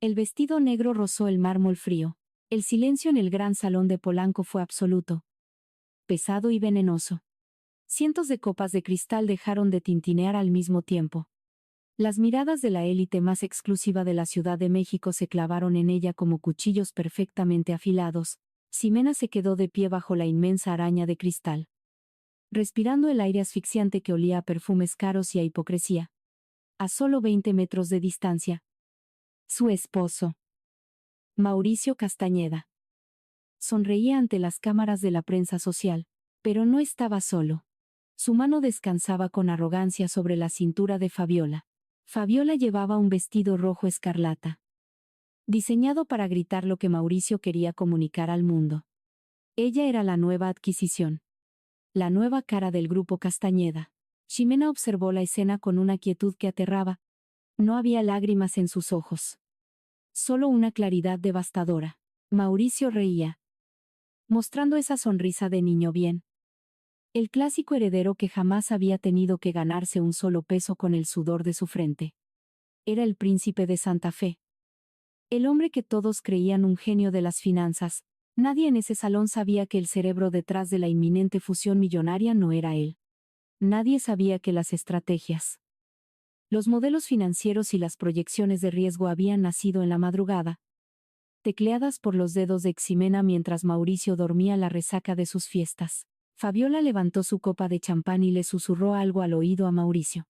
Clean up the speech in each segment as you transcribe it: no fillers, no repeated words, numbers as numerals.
El vestido negro rozó el mármol frío. El silencio en el gran salón de Polanco fue absoluto, pesado y venenoso. Cientos de copas de cristal dejaron de tintinear al mismo tiempo. Las miradas de la élite más exclusiva de la Ciudad de México se clavaron en ella como cuchillos perfectamente afilados. Ximena se quedó de pie bajo la inmensa araña de cristal, respirando el aire asfixiante que olía a perfumes caros y a hipocresía. A solo 20 metros de distancia, su esposo, Mauricio Castañeda, sonreía ante las cámaras de la prensa social, pero no estaba solo. Su mano descansaba con arrogancia sobre la cintura de Fabiola. Fabiola llevaba un vestido rojo escarlata, diseñado para gritar lo que Mauricio quería comunicar al mundo. Ella era la nueva adquisición, la nueva cara del grupo Castañeda. Ximena observó la escena con una quietud que aterraba. No había lágrimas en sus ojos, solo una claridad devastadora. Mauricio reía, mostrando esa sonrisa de niño bien. El clásico heredero que jamás había tenido que ganarse un solo peso con el sudor de su frente. Era el príncipe de Santa Fe. El hombre que todos creían un genio de las finanzas. Nadie en ese salón sabía que el cerebro detrás de la inminente fusión millonaria no era él. Nadie sabía que las estrategias, los modelos financieros y las proyecciones de riesgo habían nacido en la madrugada, tecleadas por los dedos de Ximena mientras Mauricio dormía la resaca de sus fiestas. Fabiola levantó su copa de champán y le susurró algo al oído a Mauricio.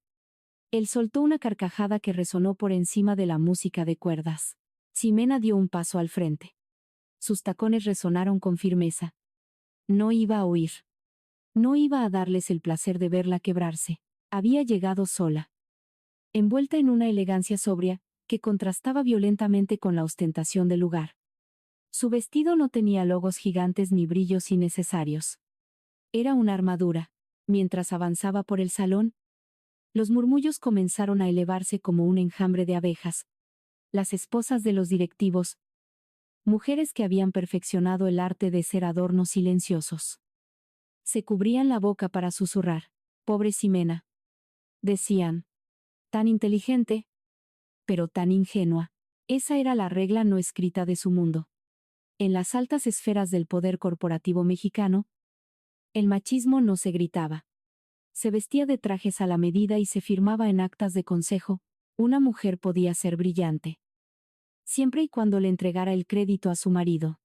Él soltó una carcajada que resonó por encima de la música de cuerdas. Ximena dio un paso al frente. Sus tacones resonaron con firmeza. No iba a huir. No iba a darles el placer de verla quebrarse. Había llegado sola, envuelta en una elegancia sobria, que contrastaba violentamente con la ostentación del lugar. Su vestido no tenía logos gigantes ni brillos innecesarios. Era una armadura. Mientras avanzaba por el salón, los murmullos comenzaron a elevarse como un enjambre de abejas. Las esposas de los directivos, mujeres que habían perfeccionado el arte de ser adornos silenciosos, se cubrían la boca para susurrar. Pobre Ximena, decían. Tan inteligente, pero tan ingenua. Esa era la regla no escrita de su mundo. En las altas esferas del poder corporativo mexicano, el machismo no se gritaba. Se vestía de trajes a la medida y se firmaba en actas de consejo. Una mujer podía ser brillante, siempre y cuando le entregara el crédito a su marido.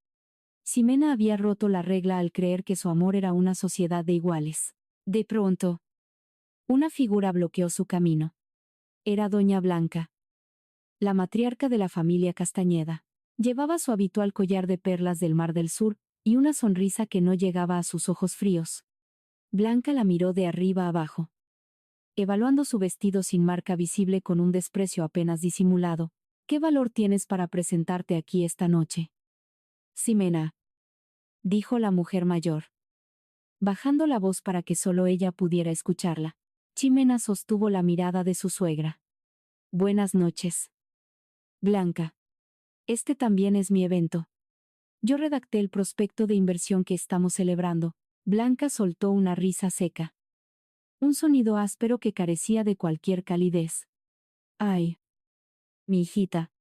Ximena había roto la regla al creer que su amor era una sociedad de iguales. De pronto, una figura bloqueó su camino. Era Doña Blanca, la matriarca de la familia Castañeda. Llevaba su habitual collar de perlas del Mar del Sur, y una sonrisa que no llegaba a sus ojos fríos. Blanca la miró de arriba abajo, evaluando su vestido sin marca visible con un desprecio apenas disimulado. ¿Qué valor tienes para presentarte aquí esta noche, Ximena?, dijo la mujer mayor, bajando la voz para que solo ella pudiera escucharla. Ximena sostuvo la mirada de su suegra. Buenas noches, Blanca. Este también es mi evento. Yo redacté el prospecto de inversión que estamos celebrando. Blanca soltó una risa seca, un sonido áspero que carecía de cualquier calidez. Ay, mi hijita,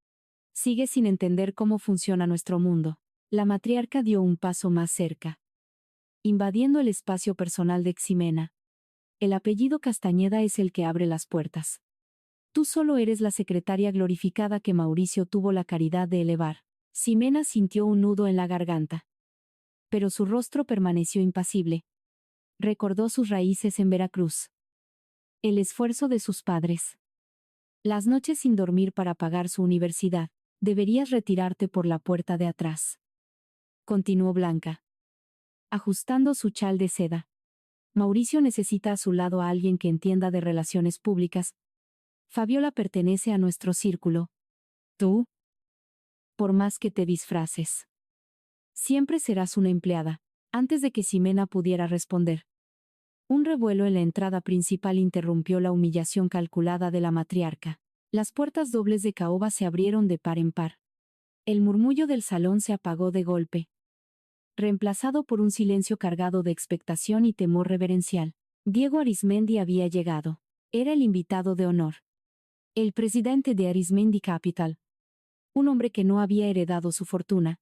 sigue sin entender cómo funciona nuestro mundo. La matriarca dio un paso más cerca, invadiendo el espacio personal de Ximena. El apellido Castañeda es el que abre las puertas. Tú solo eres la secretaria glorificada que Mauricio tuvo la caridad de elevar. Ximena sintió un nudo en la garganta, pero su rostro permaneció impasible. Recordó sus raíces en Veracruz, el esfuerzo de sus padres, las noches sin dormir para pagar su universidad. Deberías retirarte por la puerta de atrás, continuó Blanca, ajustando su chal de seda. Mauricio necesita a su lado a alguien que entienda de relaciones públicas. Fabiola pertenece a nuestro círculo. Tú, por más que te disfraces, siempre serás una empleada. Antes de que Ximena pudiera responder, un revuelo en la entrada principal interrumpió la humillación calculada de la matriarca. Las puertas dobles de caoba se abrieron de par en par. El murmullo del salón se apagó de golpe, reemplazado por un silencio cargado de expectación y temor reverencial. Diego Arizmendi había llegado. Era el invitado de honor. El presidente de Arizmendi Capital, un hombre que no había heredado su fortuna,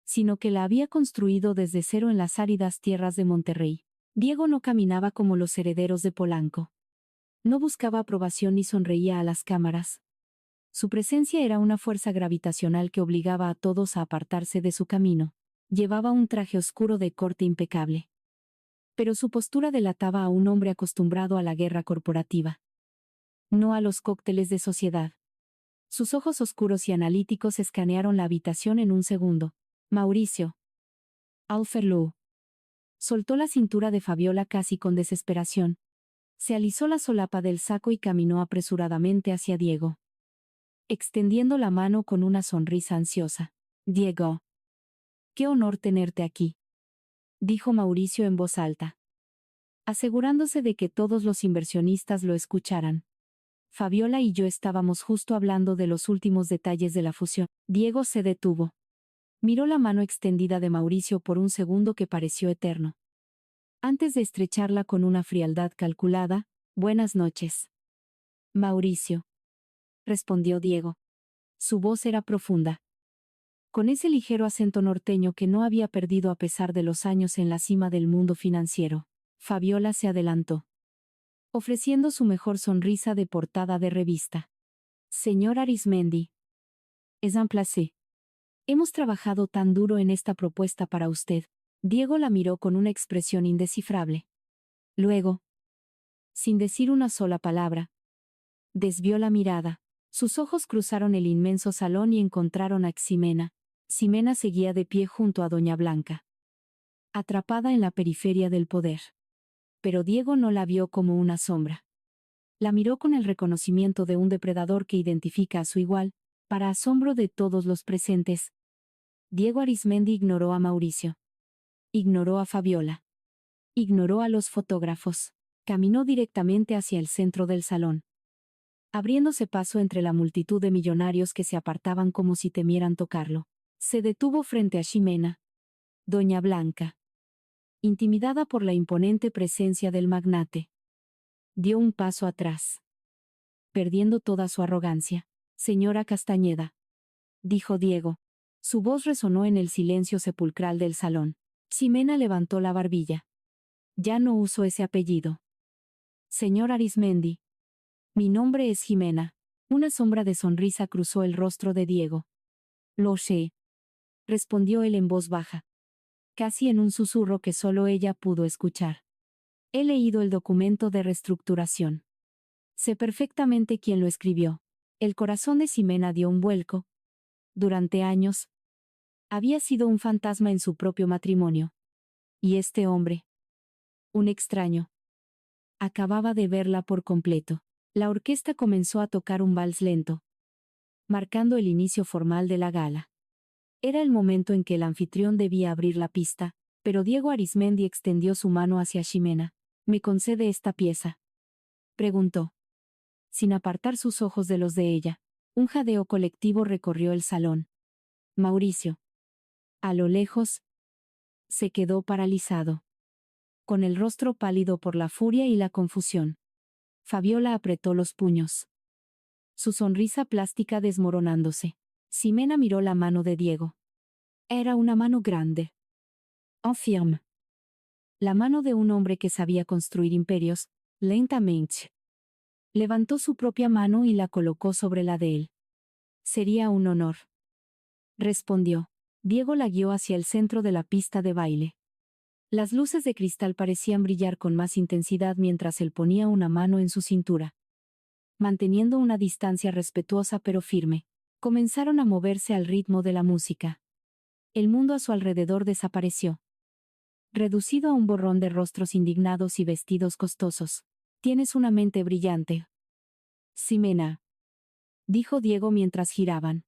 sino que la había construido desde cero en las áridas tierras de Monterrey. Diego no caminaba como los herederos de Polanco. No buscaba aprobación ni sonreía a las cámaras. Su presencia era una fuerza gravitacional que obligaba a todos a apartarse de su camino. Llevaba un traje oscuro de corte impecable. Pero su postura delataba a un hombre acostumbrado a la guerra corporativa, no a los cócteles de sociedad. Sus ojos oscuros y analíticos escanearon la habitación en un segundo. Mauricio. Alferlou. Soltó la cintura de Fabiola casi con desesperación. Se alisó la solapa del saco y caminó apresuradamente hacia Diego, extendiendo la mano con una sonrisa ansiosa. Diego. Qué honor tenerte aquí, dijo Mauricio en voz alta, asegurándose de que todos los inversionistas lo escucharan. Fabiola y yo estábamos justo hablando de los últimos detalles de la fusión. Diego se detuvo. Miró la mano extendida de Mauricio por un segundo que pareció eterno, antes de estrecharla con una frialdad calculada. Buenas noches, Mauricio, respondió Diego. Su voz era profunda, con ese ligero acento norteño que no había perdido a pesar de los años en la cima del mundo financiero. Fabiola se adelantó, ofreciendo su mejor sonrisa de portada de revista. Señor Arismendi, es un placer. Hemos trabajado tan duro en esta propuesta para usted. Diego la miró con una expresión indescifrable. Luego, sin decir una sola palabra, desvió la mirada. Sus ojos cruzaron el inmenso salón y encontraron a Ximena. Ximena seguía de pie junto a Doña Blanca, atrapada en la periferia del poder. Pero Diego no la vio como una sombra. La miró con el reconocimiento de un depredador que identifica a su igual, para asombro de todos los presentes. Diego Arismendi ignoró a Mauricio. Ignoró a Fabiola. Ignoró a los fotógrafos. Caminó directamente hacia el centro del salón, abriéndose paso entre la multitud de millonarios que se apartaban como si temieran tocarlo. Se detuvo frente a Ximena. Doña Blanca, intimidada por la imponente presencia del magnate, dio un paso atrás, perdiendo toda su arrogancia. Señora Castañeda, dijo Diego. Su voz resonó en el silencio sepulcral del salón. Ximena levantó la barbilla. Ya no uso ese apellido. Señor Arismendi. Mi nombre es Ximena. Una sombra de sonrisa cruzó el rostro de Diego. Lo sé, respondió él en voz baja, casi en un susurro que solo ella pudo escuchar. He leído el documento de reestructuración. Sé perfectamente quién lo escribió. El corazón de Ximena dio un vuelco. Durante años, había sido un fantasma en su propio matrimonio. Y este hombre, un extraño, acababa de verla por completo. La orquesta comenzó a tocar un vals lento, marcando el inicio formal de la gala. Era el momento en que el anfitrión debía abrir la pista, pero Diego Arismendi extendió su mano hacia Ximena. ¿Me concede esta pieza?, preguntó, sin apartar sus ojos de los de ella. Un jadeo colectivo recorrió el salón. Mauricio, a lo lejos, se quedó paralizado, con el rostro pálido por la furia y la confusión. Fabiola apretó los puños, su sonrisa plástica desmoronándose. Ximena miró la mano de Diego. Era una mano grande, firme. La mano de un hombre que sabía construir imperios, lentamente. Levantó su propia mano y la colocó sobre la de él. Sería un honor, respondió. Diego la guió hacia el centro de la pista de baile. Las luces de cristal parecían brillar con más intensidad mientras él ponía una mano en su cintura. Manteniendo una distancia respetuosa pero firme, comenzaron a moverse al ritmo de la música. El mundo a su alrededor desapareció, reducido a un borrón de rostros indignados y vestidos costosos. Tienes una mente brillante, Ximena, dijo Diego mientras giraban.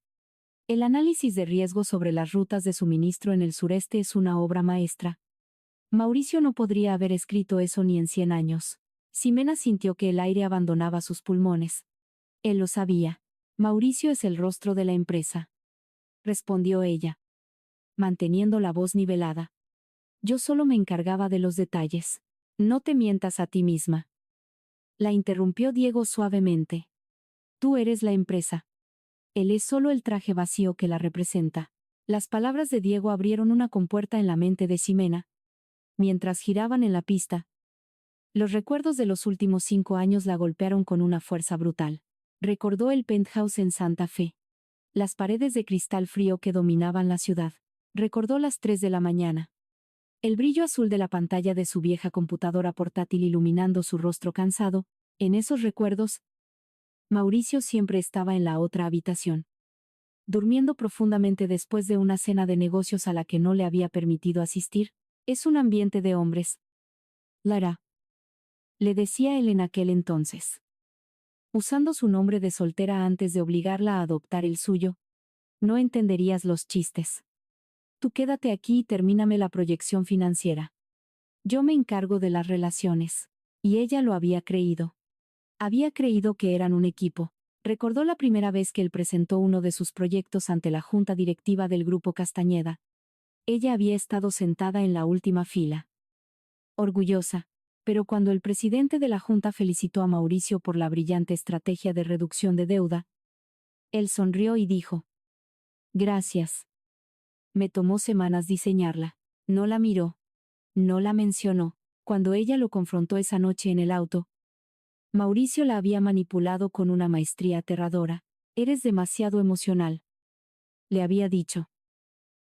El análisis de riesgo sobre las rutas de suministro en el sureste es una obra maestra. Mauricio no podría haber escrito eso ni en 100 años. Ximena sintió que el aire abandonaba sus pulmones. Él lo sabía. Mauricio es el rostro de la empresa, respondió ella, manteniendo la voz nivelada. Yo solo me encargaba de los detalles. No te mientas a ti misma, la interrumpió Diego suavemente. Tú eres la empresa. Él es solo el traje vacío que la representa. Las palabras de Diego abrieron una compuerta en la mente de Ximena. Mientras giraban en la pista, los recuerdos de los últimos 5 años la golpearon con una fuerza brutal. Recordó el penthouse en Santa Fe. Las paredes de cristal frío que dominaban la ciudad. Recordó las 3 de la mañana. El brillo azul de la pantalla de su vieja computadora portátil iluminando su rostro cansado. En esos recuerdos, Mauricio siempre estaba en la otra habitación, durmiendo profundamente después de una cena de negocios a la que no le había permitido asistir. Es un ambiente de hombres. Lara, le decía él en aquel entonces, usando su nombre de soltera antes de obligarla a adoptar el suyo. No entenderías los chistes. Tú quédate aquí y termíname la proyección financiera. Yo me encargo de las relaciones. Y ella lo había creído. Había creído que eran un equipo. Recordó la primera vez que él presentó uno de sus proyectos ante la junta directiva del Grupo Castañeda. Ella había estado sentada en la última fila, orgullosa, pero cuando el presidente de la junta felicitó a Mauricio por la brillante estrategia de reducción de deuda, él sonrió y dijo: «Gracias. Me tomó semanas diseñarla». No la miró. No la mencionó. Cuando ella lo confrontó esa noche en el auto, Mauricio la había manipulado con una maestría aterradora. «Eres demasiado emocional», le había dicho,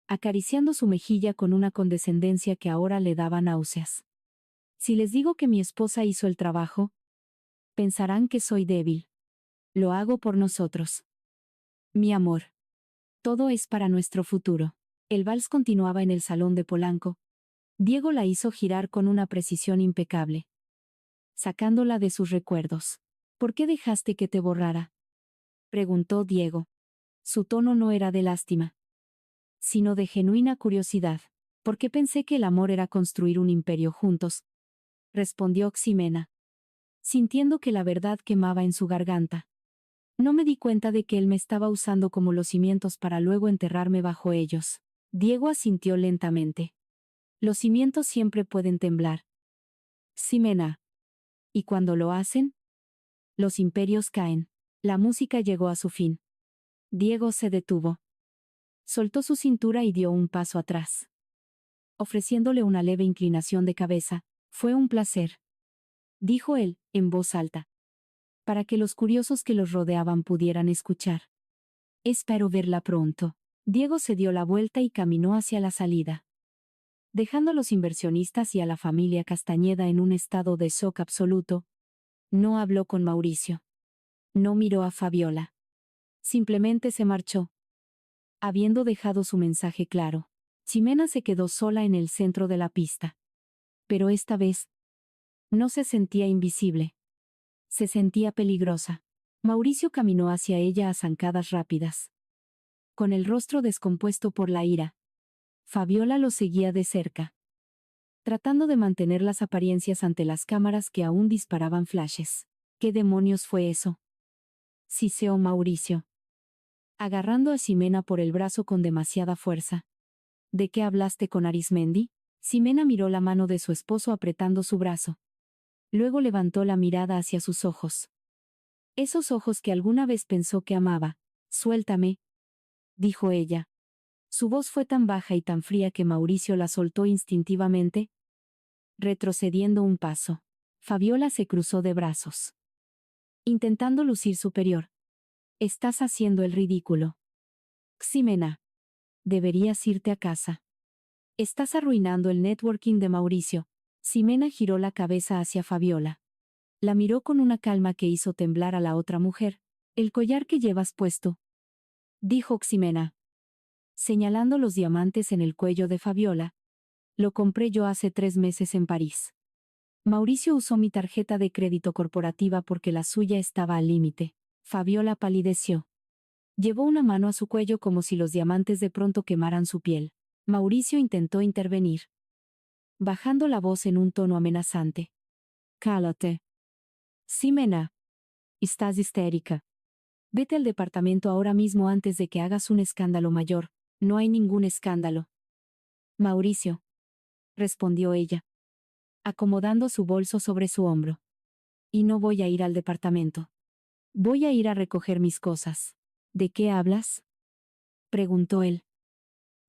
acariciando su mejilla con una condescendencia que ahora le daba náuseas. «Si les digo que mi esposa hizo el trabajo, pensarán que soy débil. Lo hago por nosotros. Mi amor. Todo es para nuestro futuro». El vals continuaba en el salón de Polanco. Diego la hizo girar con una precisión impecable, sacándola de sus recuerdos. «¿Por qué dejaste que te borrara?», preguntó Diego. Su tono no era de lástima, sino de genuina curiosidad. «Porque pensé que el amor era construir un imperio juntos», respondió Ximena, sintiendo que la verdad quemaba en su garganta. «No me di cuenta de que él me estaba usando como los cimientos para luego enterrarme bajo ellos». Diego asintió lentamente. «Los cimientos siempre pueden temblar, Ximena. Y cuando lo hacen, los imperios caen». La música llegó a su fin. Diego se detuvo. Soltó su cintura y dio un paso atrás, ofreciéndole una leve inclinación de cabeza. «Fue un placer», dijo él, en voz alta, para que los curiosos que los rodeaban pudieran escuchar. «Espero verla pronto». Diego se dio la vuelta y caminó hacia la salida, dejando a los inversionistas y a la familia Castañeda en un estado de shock absoluto. No habló con Mauricio. No miró a Fabiola. Simplemente se marchó, habiendo dejado su mensaje claro. Ximena se quedó sola en el centro de la pista. Pero esta vez, no se sentía invisible. Se sentía peligrosa. Mauricio caminó hacia ella a zancadas rápidas, con el rostro descompuesto por la ira. Fabiola lo seguía de cerca, tratando de mantener las apariencias ante las cámaras que aún disparaban flashes. «¿Qué demonios fue eso?», siseó Mauricio, agarrando a Ximena por el brazo con demasiada fuerza. «¿De qué hablaste con Arismendi?». Ximena miró la mano de su esposo apretando su brazo. Luego levantó la mirada hacia sus ojos. Esos ojos que alguna vez pensó que amaba. «Suéltame», dijo ella. Su voz fue tan baja y tan fría que Mauricio la soltó instintivamente, retrocediendo un paso. Fabiola se cruzó de brazos, intentando lucir superior. «Estás haciendo el ridículo. Ximena, deberías irte a casa. Estás arruinando el networking de Mauricio». Ximena giró la cabeza hacia Fabiola. La miró con una calma que hizo temblar a la otra mujer. «El collar que llevas puesto», dijo Ximena, señalando los diamantes en el cuello de Fabiola. «Lo compré yo hace 3 meses en París. Mauricio usó mi tarjeta de crédito corporativa porque la suya estaba al límite». Fabiola palideció. Llevó una mano a su cuello como si los diamantes de pronto quemaran su piel. Mauricio intentó intervenir, bajando la voz en un tono amenazante. «Cállate. Ximena. Estás histérica. Vete al departamento ahora mismo antes de que hagas un escándalo mayor». «No hay ningún escándalo, Mauricio», respondió ella, acomodando su bolso sobre su hombro. «Y no voy a ir al departamento. Voy a ir a recoger mis cosas». ¿De qué hablas?, preguntó él,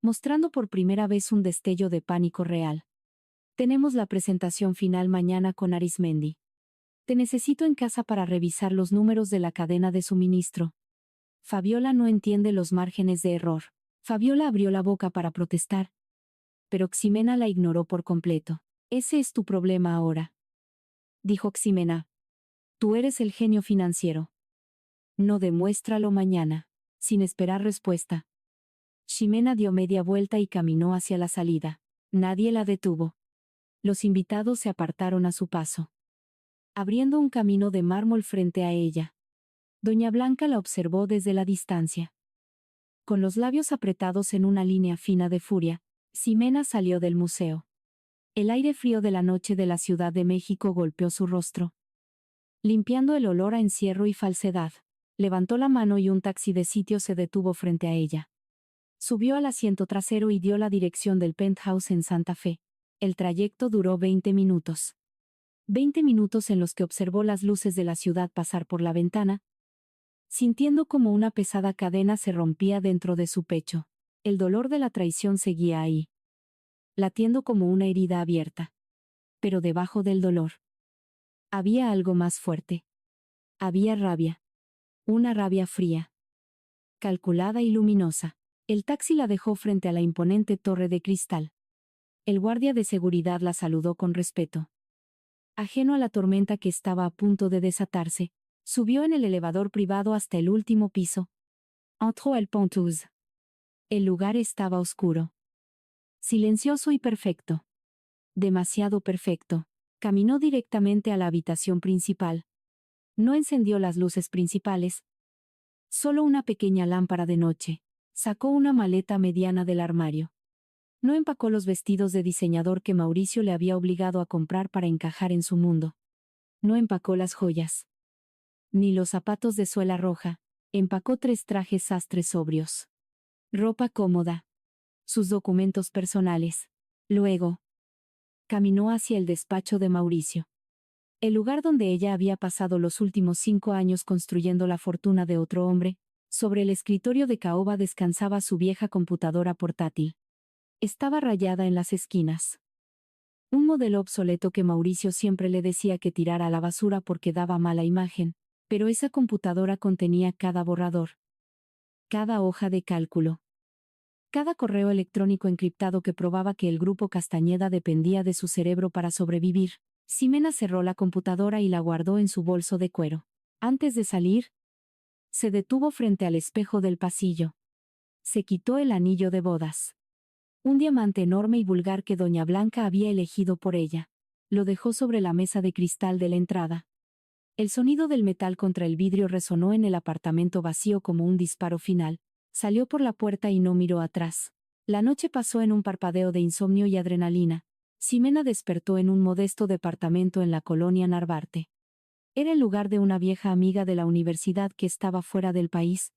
mostrando por primera vez un destello de pánico real. Tenemos la presentación final mañana con Arismendi. Te necesito en casa para revisar los números de la cadena de suministro. Fabiola no entiende los márgenes de error. Fabiola abrió la boca para protestar, pero Ximena la ignoró por completo. Ese es tu problema ahora, dijo Ximena. Tú eres el genio financiero. No, demuéstralo mañana. Sin esperar respuesta, Ximena dio media vuelta y caminó hacia la salida. Nadie la detuvo. Los invitados se apartaron a su paso, abriendo un camino de mármol frente a ella. Doña Blanca la observó desde la distancia. Con los labios apretados en una línea fina de furia, Ximena salió del museo. El aire frío de la noche de la Ciudad de México golpeó su rostro, limpiando el olor a encierro y falsedad. Levantó la mano y un taxi de sitio se detuvo frente a ella. Subió al asiento trasero y dio la dirección del penthouse en Santa Fe. El trayecto duró 20 minutos. 20 minutos en los que observó las luces de la ciudad pasar por la ventana, sintiendo como una pesada cadena se rompía dentro de su pecho. El dolor de la traición seguía ahí, latiendo como una herida abierta. Pero debajo del dolor había algo más fuerte. Había rabia. Una rabia fría, calculada y luminosa. El taxi la dejó frente a la imponente torre de cristal. El guardia de seguridad la saludó con respeto. Ajeno a la tormenta que estaba a punto de desatarse, subió en el elevador privado hasta el último piso. Entró al penthouse. El lugar estaba oscuro, silencioso y perfecto. Demasiado perfecto. Caminó directamente a la habitación principal. No encendió las luces principales. Solo una pequeña lámpara de noche. Sacó una maleta mediana del armario. No empacó los vestidos de diseñador que Mauricio le había obligado a comprar para encajar en su mundo. No empacó las joyas, ni los zapatos de suela roja. Empacó 3 trajes sastres sobrios. Ropa cómoda. Sus documentos personales. Luego, caminó hacia el despacho de Mauricio. El lugar donde ella había pasado los últimos 5 años construyendo la fortuna de otro hombre. Sobre el escritorio de caoba descansaba su vieja computadora portátil. Estaba rayada en las esquinas. Un modelo obsoleto que Mauricio siempre le decía que tirara a la basura porque daba mala imagen, pero esa computadora contenía cada borrador, cada hoja de cálculo, cada correo electrónico encriptado que probaba que el grupo Castañeda dependía de su cerebro para sobrevivir. Ximena cerró la computadora y la guardó en su bolso de cuero. Antes de salir, se detuvo frente al espejo del pasillo. Se quitó el anillo de bodas. Un diamante enorme y vulgar que doña Blanca había elegido por ella. Lo dejó sobre la mesa de cristal de la entrada. El sonido del metal contra el vidrio resonó en el apartamento vacío como un disparo final. Salió por la puerta y no miró atrás. La noche pasó en un parpadeo de insomnio y adrenalina. Ximena despertó en un modesto departamento en la colonia Narvarte. Era el lugar de una vieja amiga de la universidad que estaba fuera del país.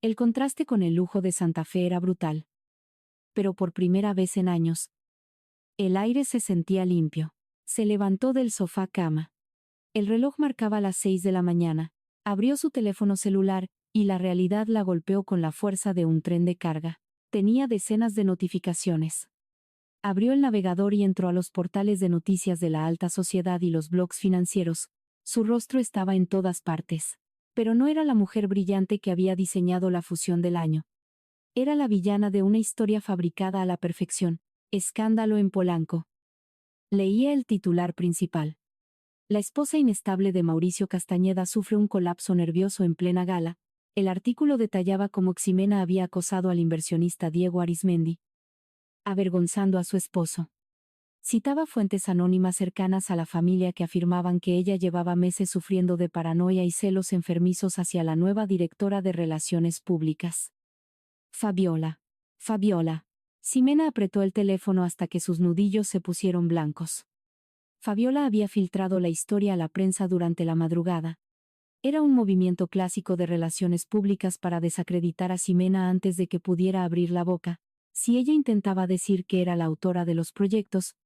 El contraste con el lujo de Santa Fe era brutal. Pero por primera vez en años, el aire se sentía limpio. Se levantó del sofá cama. El reloj marcaba las 6 de la mañana. Abrió su teléfono celular, y la realidad la golpeó con la fuerza de un tren de carga. Tenía decenas de notificaciones. Abrió el navegador y entró a los portales de noticias de la alta sociedad y los blogs financieros. Su rostro estaba en todas partes. Pero no era la mujer brillante que había diseñado la fusión del año. Era la villana de una historia fabricada a la perfección. Escándalo en Polanco. Leía el titular principal. La esposa inestable de Mauricio Castañeda sufre un colapso nervioso en plena gala. El artículo detallaba cómo Ximena había acosado al inversionista Diego Arismendi, avergonzando a su esposo. Citaba fuentes anónimas cercanas a la familia que afirmaban que ella llevaba meses sufriendo de paranoia y celos enfermizos hacia la nueva directora de Relaciones Públicas. Fabiola. Fabiola. Ximena apretó el teléfono hasta que sus nudillos se pusieron blancos. Fabiola había filtrado la historia a la prensa durante la madrugada. Era un movimiento clásico de relaciones públicas para desacreditar a Ximena antes de que pudiera abrir la boca. Si ella intentaba decir que era la autora de los proyectos,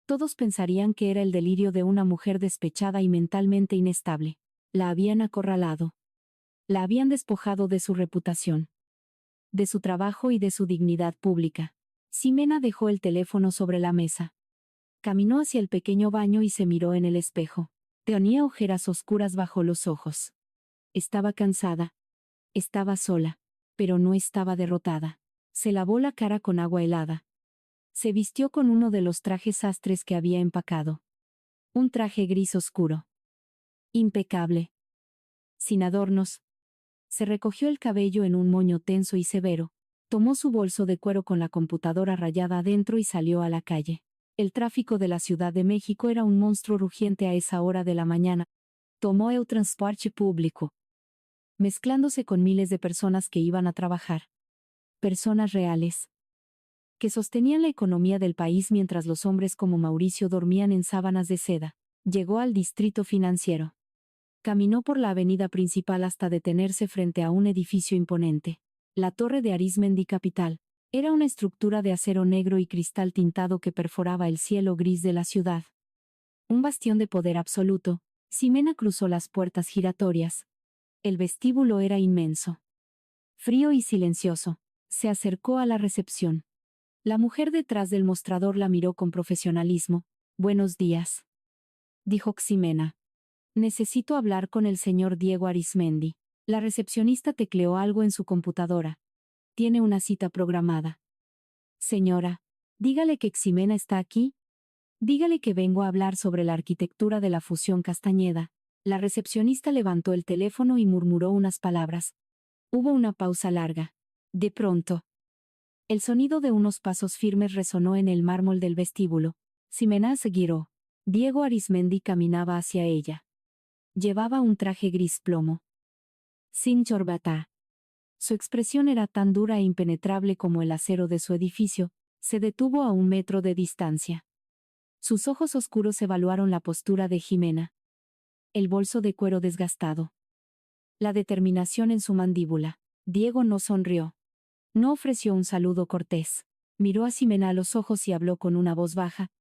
todos pensarían que era el delirio de una mujer despechada y mentalmente inestable. La habían acorralado. La habían despojado de su reputación, de su trabajo y de su dignidad pública. Ximena dejó el teléfono sobre la mesa. Caminó hacia el pequeño baño y se miró en el espejo. Tenía ojeras oscuras bajo los ojos. Estaba cansada. Estaba sola. Pero no estaba derrotada. Se lavó la cara con agua helada. Se vistió con uno de los trajes sastres que había empacado. Un traje gris oscuro. Impecable. Sin adornos. Se recogió el cabello en un moño tenso y severo. Tomó su bolso de cuero con la computadora rayada adentro y salió a la calle. El tráfico de la Ciudad de México era un monstruo rugiente a esa hora de la mañana. Tomó el transporte público, mezclándose con miles de personas que iban a trabajar. Personas reales, que sostenían la economía del país mientras los hombres como Mauricio dormían en sábanas de seda. Llegó al distrito financiero. Caminó por la avenida principal hasta detenerse frente a un edificio imponente. La Torre de Arizmendi Capital. Era una estructura de acero negro y cristal tintado que perforaba el cielo gris de la ciudad. Un bastión de poder absoluto. Ximena cruzó las puertas giratorias. El vestíbulo era inmenso. Frío y silencioso. Se acercó a la recepción. La mujer detrás del mostrador la miró con profesionalismo. «Buenos días», dijo Ximena. «Necesito hablar con el señor Diego Arizmendi». La recepcionista tecleó algo en su computadora. «Tiene una cita programada». «Señora, dígale que Ximena está aquí. Dígale que vengo a hablar sobre la arquitectura de la fusión Castañeda». La recepcionista levantó el teléfono y murmuró unas palabras. Hubo una pausa larga. De pronto, el sonido de unos pasos firmes resonó en el mármol del vestíbulo. Ximena se giró. Diego Arizmendi caminaba hacia ella. Llevaba un traje gris plomo, sin corbata. Su expresión era tan dura e impenetrable como el acero de su edificio. Se detuvo a 1 metro de distancia. Sus ojos oscuros evaluaron la postura de Ximena. El bolso de cuero desgastado. La determinación en su mandíbula. Diego no sonrió. No ofreció un saludo cortés. Miró a Ximena a los ojos y habló con una voz baja,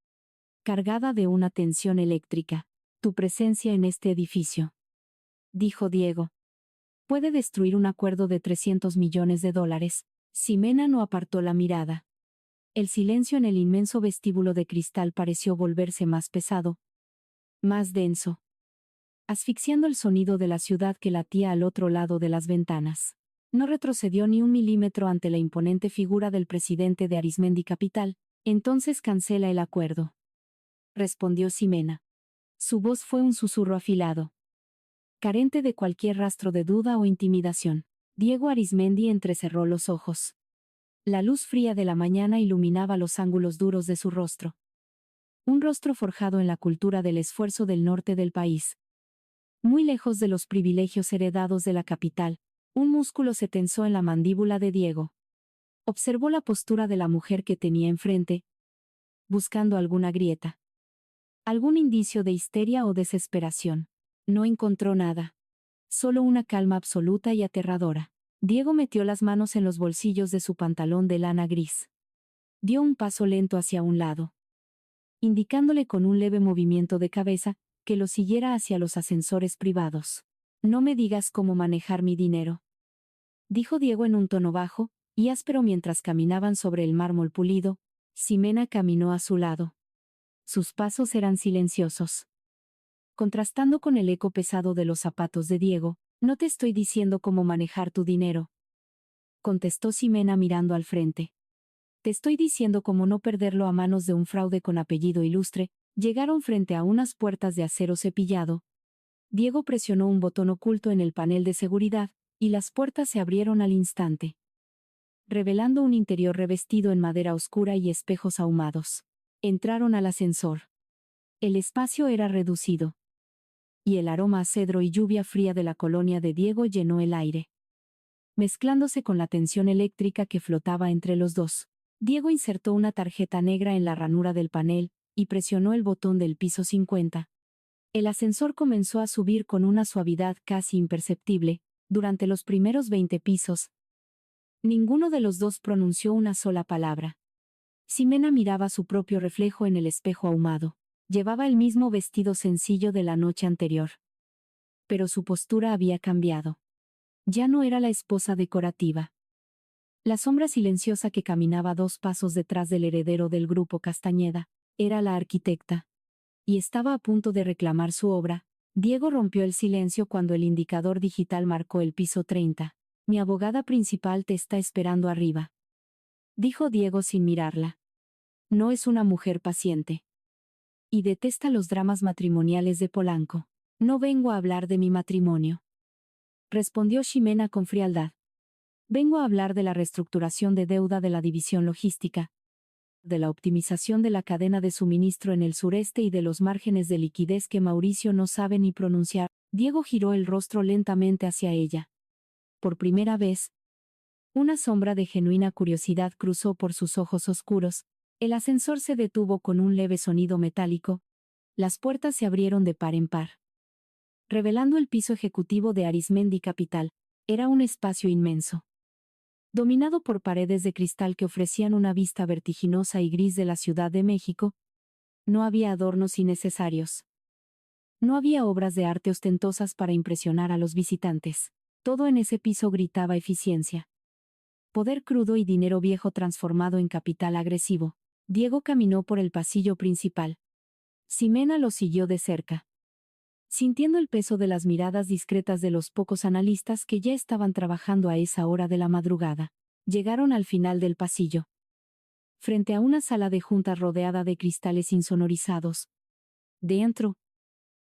cargada de una tensión eléctrica. «Tu presencia en este edificio», dijo Diego, «puede destruir un acuerdo de $300 millones». Ximena no apartó la mirada. El silencio en el inmenso vestíbulo de cristal pareció volverse más pesado, más denso, asfixiando el sonido de la ciudad que latía al otro lado de las ventanas. No retrocedió ni 1 milímetro ante la imponente figura del presidente de Arizmendi Capital. «Entonces cancela el acuerdo», respondió Ximena. Su voz fue un susurro afilado, carente de cualquier rastro de duda o intimidación. Diego Arizmendi entrecerró los ojos. La luz fría de la mañana iluminaba los ángulos duros de su rostro. Un rostro forjado en la cultura del esfuerzo del norte del país. Muy lejos de los privilegios heredados de la capital, un músculo se tensó en la mandíbula de Diego. Observó la postura de la mujer que tenía enfrente, buscando alguna grieta, algún indicio de histeria o desesperación. No encontró nada. Solo una calma absoluta y aterradora. Diego metió las manos en los bolsillos de su pantalón de lana gris. Dio un paso lento hacia un lado, indicándole con un leve movimiento de cabeza que lo siguiera hacia los ascensores privados. «No me digas cómo manejar mi dinero», dijo Diego en un tono bajo y áspero mientras caminaban sobre el mármol pulido. Ximena caminó a su lado. Sus pasos eran silenciosos, contrastando con el eco pesado de los zapatos de Diego. «No te estoy diciendo cómo manejar tu dinero», contestó Ximena mirando al frente. «Te estoy diciendo cómo no perderlo a manos de un fraude con apellido ilustre». Llegaron frente a unas puertas de acero cepillado. Diego presionó un botón oculto en el panel de seguridad, y las puertas se abrieron al instante, revelando un interior revestido en madera oscura y espejos ahumados. Entraron al ascensor. El espacio era reducido, y el aroma a cedro y lluvia fría de la colonia de Diego llenó el aire, mezclándose con la tensión eléctrica que flotaba entre los dos. Diego insertó una tarjeta negra en la ranura del panel, y presionó el botón del piso 50. El ascensor comenzó a subir con una suavidad casi imperceptible. Durante los primeros 20 pisos, ninguno de los dos pronunció una sola palabra. Ximena miraba su propio reflejo en el espejo ahumado. Llevaba el mismo vestido sencillo de la noche anterior. Pero su postura había cambiado. Ya no era la esposa decorativa. La sombra silenciosa que caminaba 2 pasos detrás del heredero del grupo Castañeda, era la arquitecta. Y estaba a punto de reclamar su obra. Diego rompió el silencio cuando el indicador digital marcó el piso 30. Mi abogada principal te está esperando arriba, dijo Diego sin mirarla. No es una mujer paciente. Y detesta los dramas matrimoniales de Polanco. No vengo a hablar de mi matrimonio, respondió Ximena con frialdad. Vengo a hablar de la reestructuración de deuda de la división logística, de la optimización de la cadena de suministro en el sureste y de los márgenes de liquidez que Mauricio no sabe ni pronunciar. Diego giró el rostro lentamente hacia ella. Por primera vez, una sombra de genuina curiosidad cruzó por sus ojos oscuros. El ascensor se detuvo con un leve sonido metálico. Las puertas se abrieron de par en par, revelando el piso ejecutivo de Arismendi Capital. Era un espacio inmenso, dominado por paredes de cristal que ofrecían una vista vertiginosa y gris de la Ciudad de México. No había adornos innecesarios. No había obras de arte ostentosas para impresionar a los visitantes. Todo en ese piso gritaba eficiencia, poder crudo y dinero viejo transformado en capital agresivo. Diego caminó por el pasillo principal. Ximena lo siguió de cerca, sintiendo el peso de las miradas discretas de los pocos analistas que ya estaban trabajando a esa hora de la madrugada. Llegaron al final del pasillo, frente a una sala de juntas rodeada de cristales insonorizados. Dentro,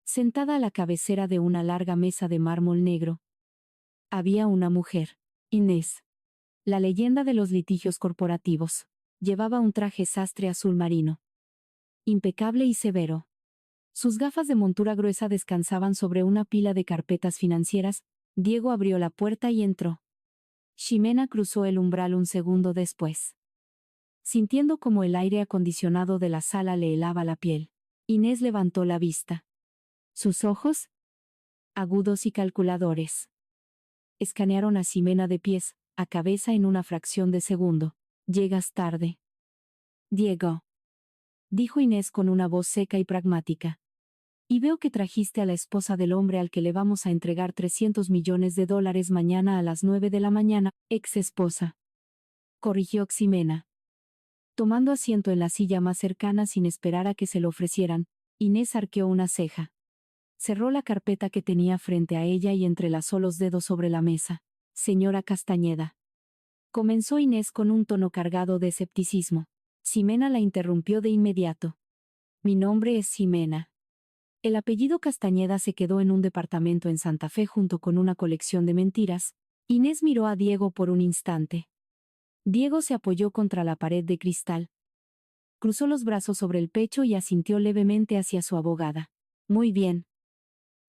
sentada a la cabecera de una larga mesa de mármol negro, había una mujer, Inés, la leyenda de los litigios corporativos. Llevaba un traje sastre azul marino, impecable y severo. Sus gafas de montura gruesa descansaban sobre una pila de carpetas financieras. Diego abrió la puerta y entró. Ximena cruzó el umbral un segundo después, sintiendo como el aire acondicionado de la sala le helaba la piel. Inés levantó la vista. Sus ojos, agudos y calculadores, escanearon a Ximena de pies a cabeza en una fracción de segundo. Llegas tarde, Diego, dijo Inés con una voz seca y pragmática. Y veo que trajiste a la esposa del hombre al que le vamos a entregar $300 millones mañana a las 9 de la mañana, ex esposa, corrigió Ximena. Tomando asiento en la silla más cercana sin esperar a que se lo ofrecieran, Inés arqueó una ceja. Cerró la carpeta que tenía frente a ella y entrelazó los dedos sobre la mesa. Señora Castañeda, comenzó Inés con un tono cargado de escepticismo. Ximena la interrumpió de inmediato. Mi nombre es Ximena. El apellido Castañeda se quedó en un departamento en Santa Fe junto con una colección de mentiras. Inés miró a Diego por un instante. Diego se apoyó contra la pared de cristal, cruzó los brazos sobre el pecho y asintió levemente hacia su abogada. Muy bien,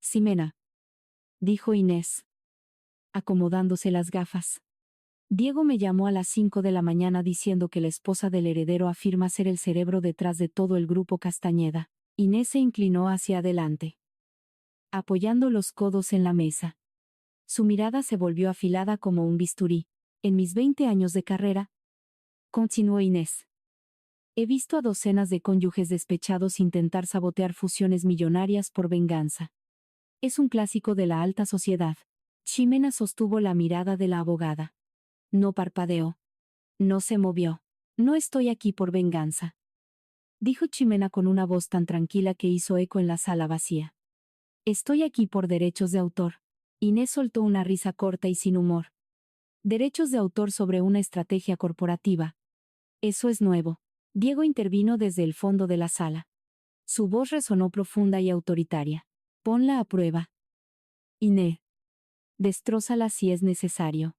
Ximena, dijo Inés, acomodándose las gafas. Diego me llamó a las 5 de la mañana diciendo que la esposa del heredero afirma ser el cerebro detrás de todo el grupo Castañeda. Inés se inclinó hacia adelante, apoyando los codos en la mesa. Su mirada se volvió afilada como un bisturí. En mis 20 años de carrera, continuó Inés, he visto a docenas de cónyuges despechados intentar sabotear fusiones millonarias por venganza. Es un clásico de la alta sociedad. Ximena sostuvo la mirada de la abogada. No parpadeó. No se movió. No estoy aquí por venganza, dijo Ximena con una voz tan tranquila que hizo eco en la sala vacía. Estoy aquí por derechos de autor. Inés soltó una risa corta y sin humor. Derechos de autor sobre una estrategia corporativa. Eso es nuevo. Diego intervino desde el fondo de la sala. Su voz resonó profunda y autoritaria. Ponla a prueba, Inés. Destrózala si es necesario.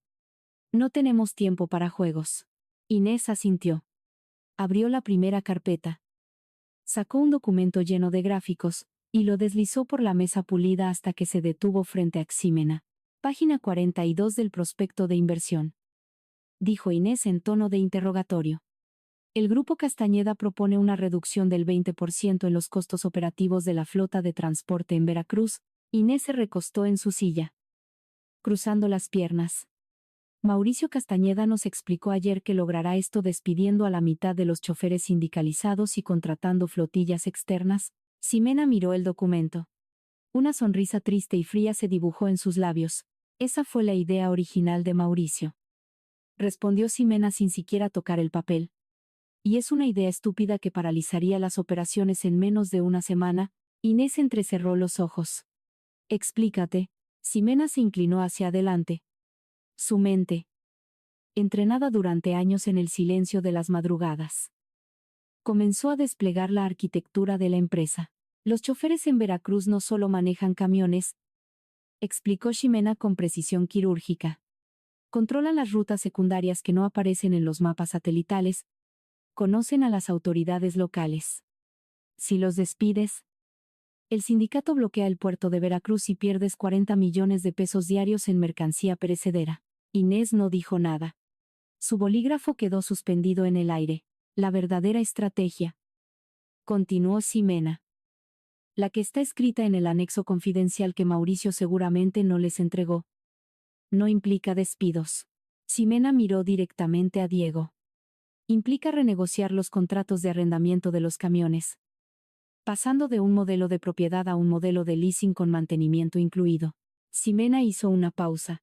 No tenemos tiempo para juegos. Inés asintió. Abrió la primera carpeta. Sacó un documento lleno de gráficos, y lo deslizó por la mesa pulida hasta que se detuvo frente a Ximena. Página 42 del prospecto de inversión, dijo Inés en tono de interrogatorio. El Grupo Castañeda propone una reducción del 20% en los costos operativos de la flota de transporte en Veracruz. Inés se recostó en su silla, cruzando las piernas. Mauricio Castañeda nos explicó ayer que logrará esto despidiendo a la mitad de los choferes sindicalizados y contratando flotillas externas. Ximena miró el documento. Una sonrisa triste y fría se dibujó en sus labios. Esa fue la idea original de Mauricio. Respondió Ximena sin siquiera tocar el papel. Y es una idea estúpida que paralizaría las operaciones en menos de una semana. Inés entrecerró los ojos. Explícate. Ximena se inclinó hacia adelante. Su mente, entrenada durante años en el silencio de las madrugadas, comenzó a desplegar la arquitectura de la empresa. Los choferes en Veracruz no solo manejan camiones, explicó Ximena con precisión quirúrgica. Controlan las rutas secundarias que no aparecen en los mapas satelitales, conocen a las autoridades locales. Si los despides, el sindicato bloquea el puerto de Veracruz y pierdes 40 millones de pesos diarios en mercancía perecedera. Inés no dijo nada. Su bolígrafo quedó suspendido en el aire. La verdadera estrategia, continuó Ximena, la que está escrita en el anexo confidencial que Mauricio seguramente no les entregó, no implica despidos. Ximena miró directamente a Diego. Implica renegociar los contratos de arrendamiento de los camiones, pasando de un modelo de propiedad a un modelo de leasing con mantenimiento incluido. Ximena hizo una pausa,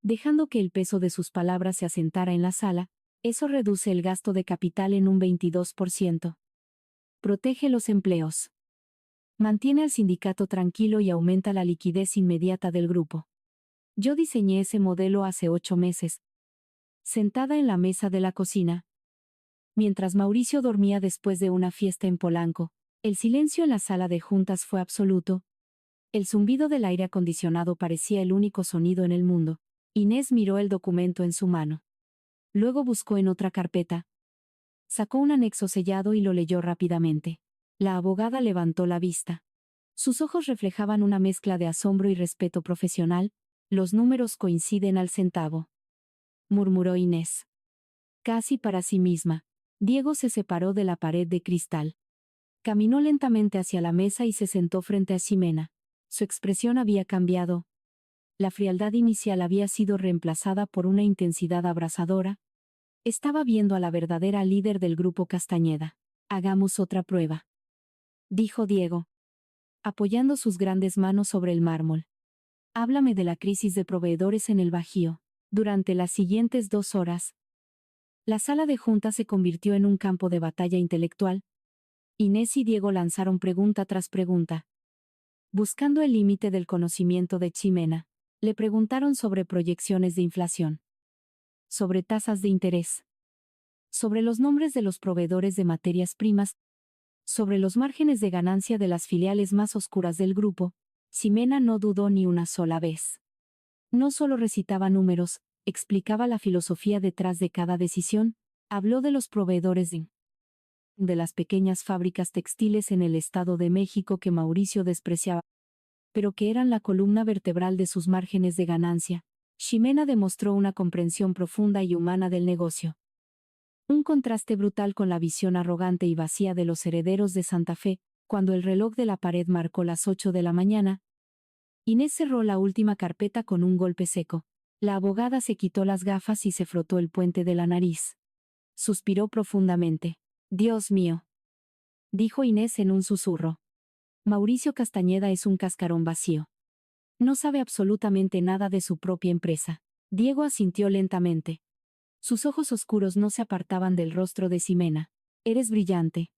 dejando que el peso de sus palabras se asentara en la sala. Eso reduce el gasto de capital en un 22%. Protege los empleos. Mantiene al sindicato tranquilo y aumenta la liquidez inmediata del grupo. Yo diseñé ese modelo hace 8 meses. Sentada en la mesa de la cocina, mientras Mauricio dormía después de una fiesta en Polanco, el silencio en la sala de juntas fue absoluto. El zumbido del aire acondicionado parecía el único sonido en el mundo. Inés miró el documento en su mano. Luego buscó en otra carpeta. Sacó un anexo sellado y lo leyó rápidamente. La abogada levantó la vista. Sus ojos reflejaban una mezcla de asombro y respeto profesional. Los números coinciden al centavo, murmuró Inés. Casi para sí misma. Diego se separó de la pared de cristal. Caminó lentamente hacia la mesa y se sentó frente a Ximena. Su expresión había cambiado. La frialdad inicial había sido reemplazada por una intensidad abrasadora. Estaba viendo a la verdadera líder del grupo Castañeda. Hagamos otra prueba, dijo Diego, apoyando sus grandes manos sobre el mármol. Háblame de la crisis de proveedores en el Bajío. Durante las siguientes 2 horas, la sala de juntas se convirtió en un campo de batalla intelectual. Inés y Diego lanzaron pregunta tras pregunta, buscando el límite del conocimiento de Ximena. Le preguntaron sobre proyecciones de inflación, sobre tasas de interés, sobre los nombres de los proveedores de materias primas, sobre los márgenes de ganancia de las filiales más oscuras del grupo. Ximena no dudó ni una sola vez. No solo recitaba números, explicaba la filosofía detrás de cada decisión. Habló de los proveedores de las pequeñas fábricas textiles en el Estado de México que Mauricio despreciaba, pero que eran la columna vertebral de sus márgenes de ganancia. Ximena demostró una comprensión profunda y humana del negocio. Un contraste brutal con la visión arrogante y vacía de los herederos de Santa Fe. Cuando el reloj de la pared marcó las 8 de la mañana, Inés cerró la última carpeta con un golpe seco. La abogada se quitó las gafas y se frotó el puente de la nariz. Suspiró profundamente. Dios mío, dijo Inés en un susurro. Mauricio Castañeda es un cascarón vacío. No sabe absolutamente nada de su propia empresa. Diego asintió lentamente. Sus ojos oscuros no se apartaban del rostro de Ximena. Eres brillante,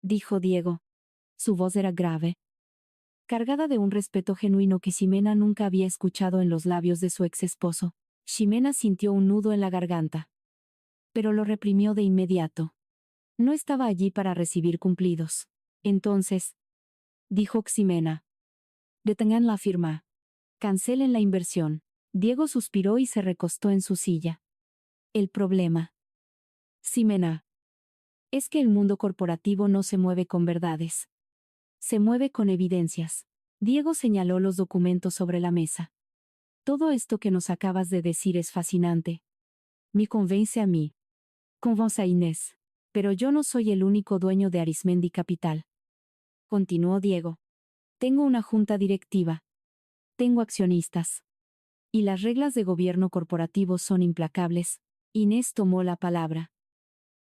dijo Diego. Su voz era grave, cargada de un respeto genuino que Ximena nunca había escuchado en los labios de su ex esposo. Ximena sintió un nudo en la garganta, pero lo reprimió de inmediato. No estaba allí para recibir cumplidos. Entonces, dijo Ximena, detengan la firma. Cancelen la inversión. Diego suspiró y se recostó en su silla. El problema, Ximena, es que el mundo corporativo no se mueve con verdades. Se mueve con evidencias. Diego señaló los documentos sobre la mesa. Todo esto que nos acabas de decir es fascinante. Me convence a mí. Convence a Inés. Pero yo no soy el único dueño de Arismendi Capital. Continuó Diego. Tengo una junta directiva. Tengo accionistas. Y las reglas de gobierno corporativo son implacables. Inés tomó la palabra,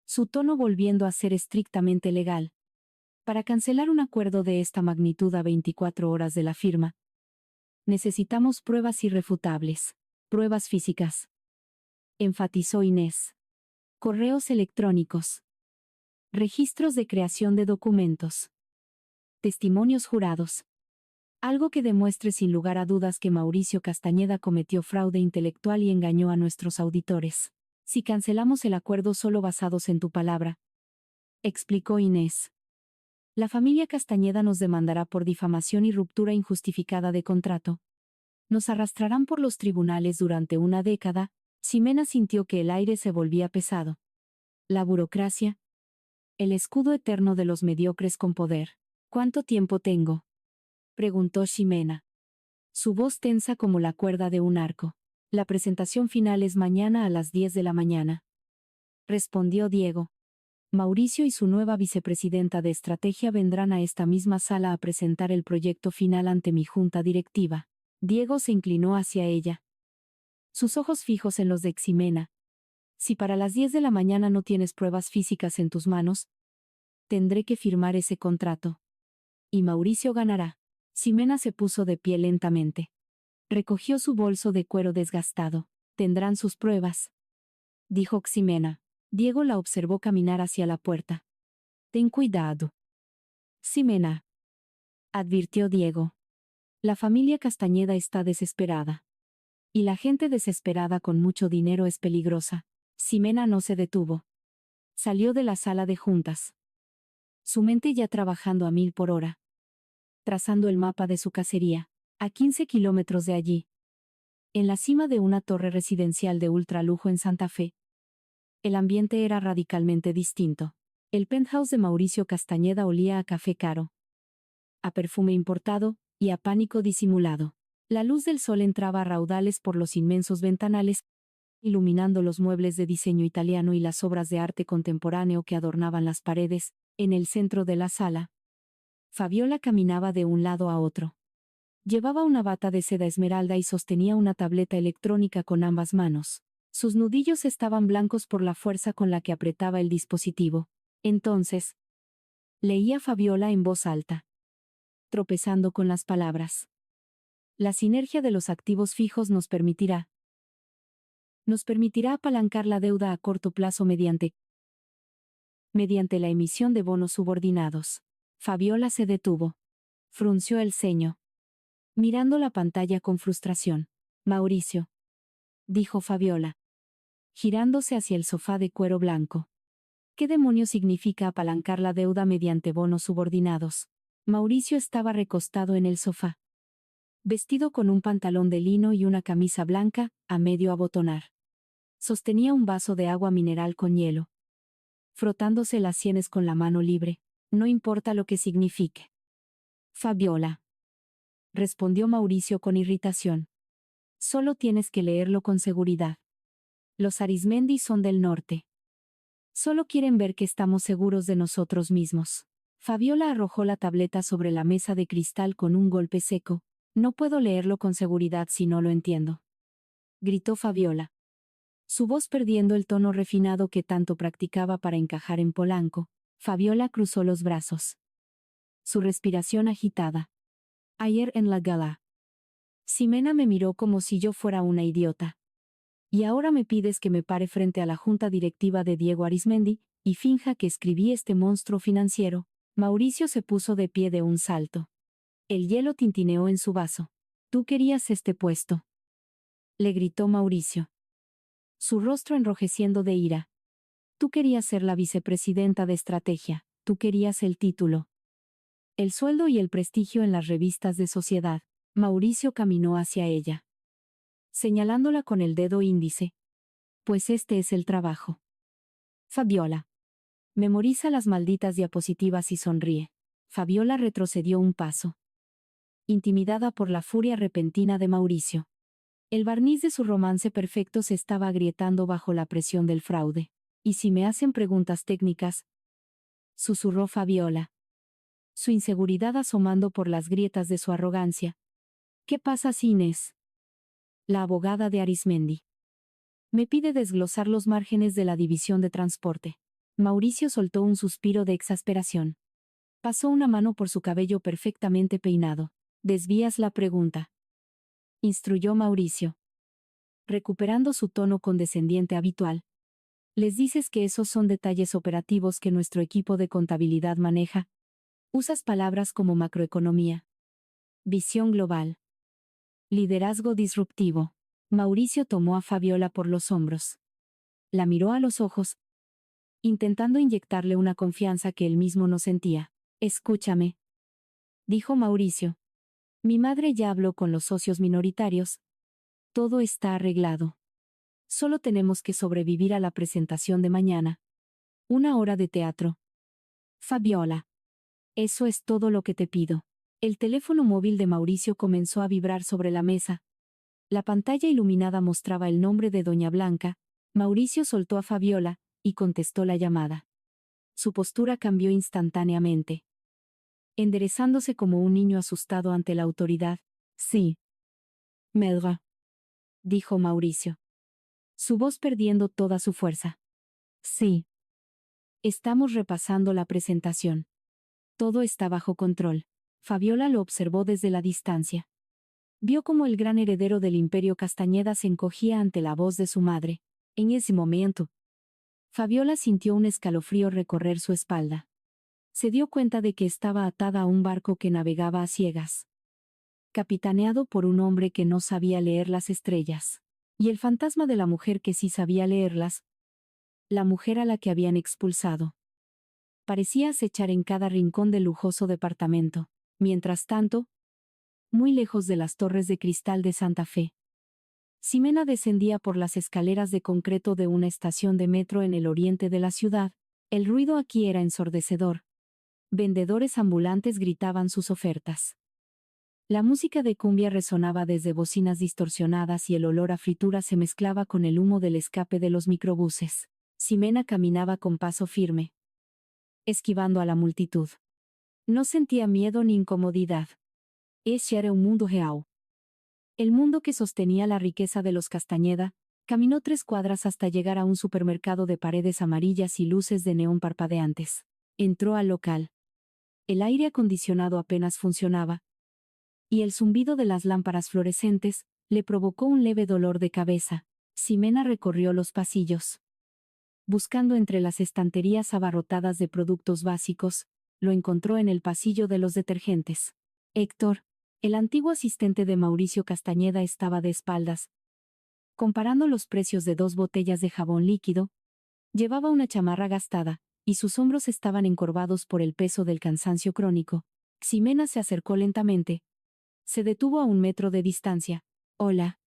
su tono volviendo a ser estrictamente legal. Para cancelar un acuerdo de esta magnitud a 24 horas de la firma, Necesitamos pruebas irrefutables. Pruebas físicas. Enfatizó Inés. Correos electrónicos. Registros de creación de documentos. Testimonios jurados. Algo que demuestre sin lugar a dudas que Mauricio Castañeda cometió fraude intelectual y engañó a nuestros auditores. Si cancelamos el acuerdo solo basados en tu palabra, explicó Inés. La familia Castañeda nos demandará por difamación y ruptura injustificada de contrato. Nos arrastrarán por los tribunales durante una década. Ximena sintió que el aire se volvía pesado. La burocracia. El escudo eterno de los mediocres con poder. ¿Cuánto tiempo tengo?, preguntó Ximena. Su voz tensa como la cuerda de un arco. La presentación final es mañana a las 10 de la mañana. Respondió Diego. Mauricio y su nueva vicepresidenta de estrategia vendrán a esta misma sala a presentar el proyecto final ante mi junta directiva. Diego se inclinó hacia ella. Sus ojos fijos en los de Ximena. Si para las 10 de la mañana no tienes pruebas físicas en tus manos, tendré que firmar ese contrato. Y Mauricio ganará. Ximena se puso de pie lentamente. Recogió su bolso de cuero desgastado. Tendrán sus pruebas, dijo Ximena. Diego la observó caminar hacia la puerta. Ten cuidado, Ximena, advirtió Diego. La familia Castañeda está desesperada. Y la gente desesperada con mucho dinero es peligrosa. Ximena no se detuvo. Salió de la sala de juntas. Su mente ya trabajando a 1000 por hora. Trazando el mapa de su cacería. A 15 kilómetros de allí. En la cima de una torre residencial de ultralujo en Santa Fe. El ambiente era radicalmente distinto. El penthouse de Mauricio Castañeda olía a café caro, a perfume importado, y a pánico disimulado. La luz del sol entraba a raudales por los inmensos ventanales, iluminando los muebles de diseño italiano y las obras de arte contemporáneo que adornaban las paredes. En el centro de la sala, Fabiola caminaba de un lado a otro. Llevaba una bata de seda esmeralda y sostenía una tableta electrónica con ambas manos. Sus nudillos estaban blancos por la fuerza con la que apretaba el dispositivo. Entonces, leía Fabiola en voz alta, tropezando con las palabras. La sinergia de los activos fijos nos permitirá apalancar la deuda a corto plazo mediante la emisión de bonos subordinados. Fabiola se detuvo. Frunció el ceño, mirando la pantalla con frustración. Mauricio, dijo Fabiola, girándose hacia el sofá de cuero blanco. ¿Qué demonios significa apalancar la deuda mediante bonos subordinados? Mauricio estaba recostado en el sofá, vestido con un pantalón de lino y una camisa blanca, a medio abotonar. Sostenía un vaso de agua mineral con hielo, frotándose las sienes con la mano libre. No importa lo que signifique. Fabiola, respondió Mauricio con irritación. Solo tienes que leerlo con seguridad. Los Arizmendi son del norte. Solo quieren ver que estamos seguros de nosotros mismos. Fabiola arrojó la tableta sobre la mesa de cristal con un golpe seco. No puedo leerlo con seguridad si no lo entiendo, gritó Fabiola. Su voz perdiendo el tono refinado que tanto practicaba para encajar en Polanco. Fabiola cruzó los brazos. Su respiración agitada. Ayer en la gala, Ximena me miró como si yo fuera una idiota. Y ahora me pides que me pare frente a la junta directiva de Diego Arizmendi, y finja que escribí este monstruo financiero. Mauricio se puso de pie de un salto. El hielo tintineó en su vaso. Tú querías este puesto, le gritó Mauricio, su rostro enrojeciendo de ira. Tú querías ser la vicepresidenta de estrategia, tú querías el título, el sueldo y el prestigio en las revistas de sociedad. Mauricio caminó hacia ella, señalándola con el dedo índice. Pues este es el trabajo. Fabiola, memoriza las malditas diapositivas y sonríe. Fabiola retrocedió un paso, intimidada por la furia repentina de Mauricio. El barniz de su romance perfecto se estaba agrietando bajo la presión del fraude. ¿Y si me hacen preguntas técnicas?, susurró Fabiola, su inseguridad asomando por las grietas de su arrogancia. ¿Qué pasa si Inés, la abogada de Arizmendi, me pide desglosar los márgenes de la división de transporte? Mauricio soltó un suspiro de exasperación. Pasó una mano por su cabello perfectamente peinado. ¿Desvías la pregunta?, instruyó Mauricio, recuperando su tono condescendiente habitual. Les dices que esos son detalles operativos que nuestro equipo de contabilidad maneja. Usas palabras como macroeconomía, visión global, liderazgo disruptivo. Mauricio tomó a Fabiola por los hombros. La miró a los ojos, intentando inyectarle una confianza que él mismo no sentía. Escúchame, dijo Mauricio. Mi madre ya habló con los socios minoritarios. Todo está arreglado. Solo tenemos que sobrevivir a la presentación de mañana. 1 hora de teatro. Fabiola. Eso es todo lo que te pido. El teléfono móvil de Mauricio comenzó a vibrar sobre la mesa. La pantalla iluminada mostraba el nombre de Doña Blanca. Mauricio soltó a Fabiola y contestó la llamada. Su postura cambió instantáneamente, enderezándose como un niño asustado ante la autoridad. Sí. Maître, dijo Mauricio, su voz perdiendo toda su fuerza. Sí. Estamos repasando la presentación. Todo está bajo control. Fabiola lo observó desde la distancia. Vio cómo el gran heredero del Imperio Castañeda se encogía ante la voz de su madre. En ese momento, Fabiola sintió un escalofrío recorrer su espalda. Se dio cuenta de que estaba atada a un barco que navegaba a ciegas, capitaneado por un hombre que no sabía leer las estrellas. Y el fantasma de la mujer que sí sabía leerlas, la mujer a la que habían expulsado, parecía acechar en cada rincón del lujoso departamento. Mientras tanto, muy lejos de las torres de cristal de Santa Fe, Ximena descendía por las escaleras de concreto de una estación de metro en el oriente de la ciudad. El ruido aquí era ensordecedor. Vendedores ambulantes gritaban sus ofertas. La música de cumbia resonaba desde bocinas distorsionadas y el olor a fritura se mezclaba con el humo del escape de los microbuses. Ximena caminaba con paso firme, esquivando a la multitud. No sentía miedo ni incomodidad. Ese era un mundo real. El mundo que sostenía la riqueza de los Castañeda. Caminó 3 cuadras hasta llegar a un supermercado de paredes amarillas y luces de neón parpadeantes. Entró al local. El aire acondicionado apenas funcionaba, y el zumbido de las lámparas fluorescentes le provocó un leve dolor de cabeza. Ximena recorrió los pasillos, buscando entre las estanterías abarrotadas de productos básicos. Lo encontró en el pasillo de los detergentes. Héctor, el antiguo asistente de Mauricio Castañeda, estaba de espaldas, comparando los precios de 2 botellas de jabón líquido. Llevaba una chamarra gastada, y sus hombros estaban encorvados por el peso del cansancio crónico. Ximena se acercó lentamente. Se detuvo a 1 metro de distancia. Hola.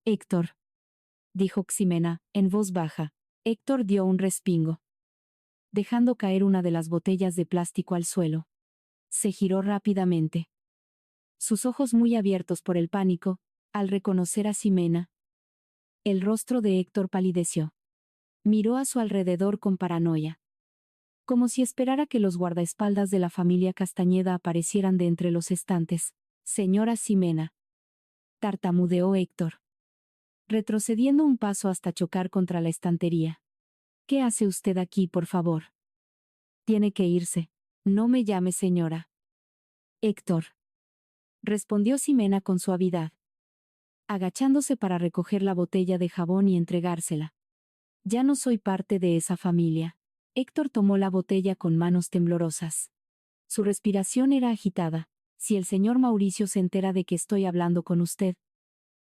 Héctor, dijo Ximena, en voz baja. Héctor dio un respingo, dejando caer una de las botellas de plástico al suelo. Se giró rápidamente, sus ojos muy abiertos por el pánico, al reconocer a Ximena. El rostro de Héctor palideció. Miró a su alrededor con paranoia, como si esperara que los guardaespaldas de la familia Castañeda aparecieran de entre los estantes. Señora Ximena, tartamudeó Héctor, retrocediendo un paso hasta chocar contra la estantería. ¿Qué hace usted aquí, por favor? Tiene que irse. No me llame señora. Héctor, respondió Ximena con suavidad, agachándose para recoger la botella de jabón y entregársela. Ya no soy parte de esa familia. Héctor tomó la botella con manos temblorosas. Su respiración era agitada. Si el señor Mauricio se entera de que estoy hablando con usted,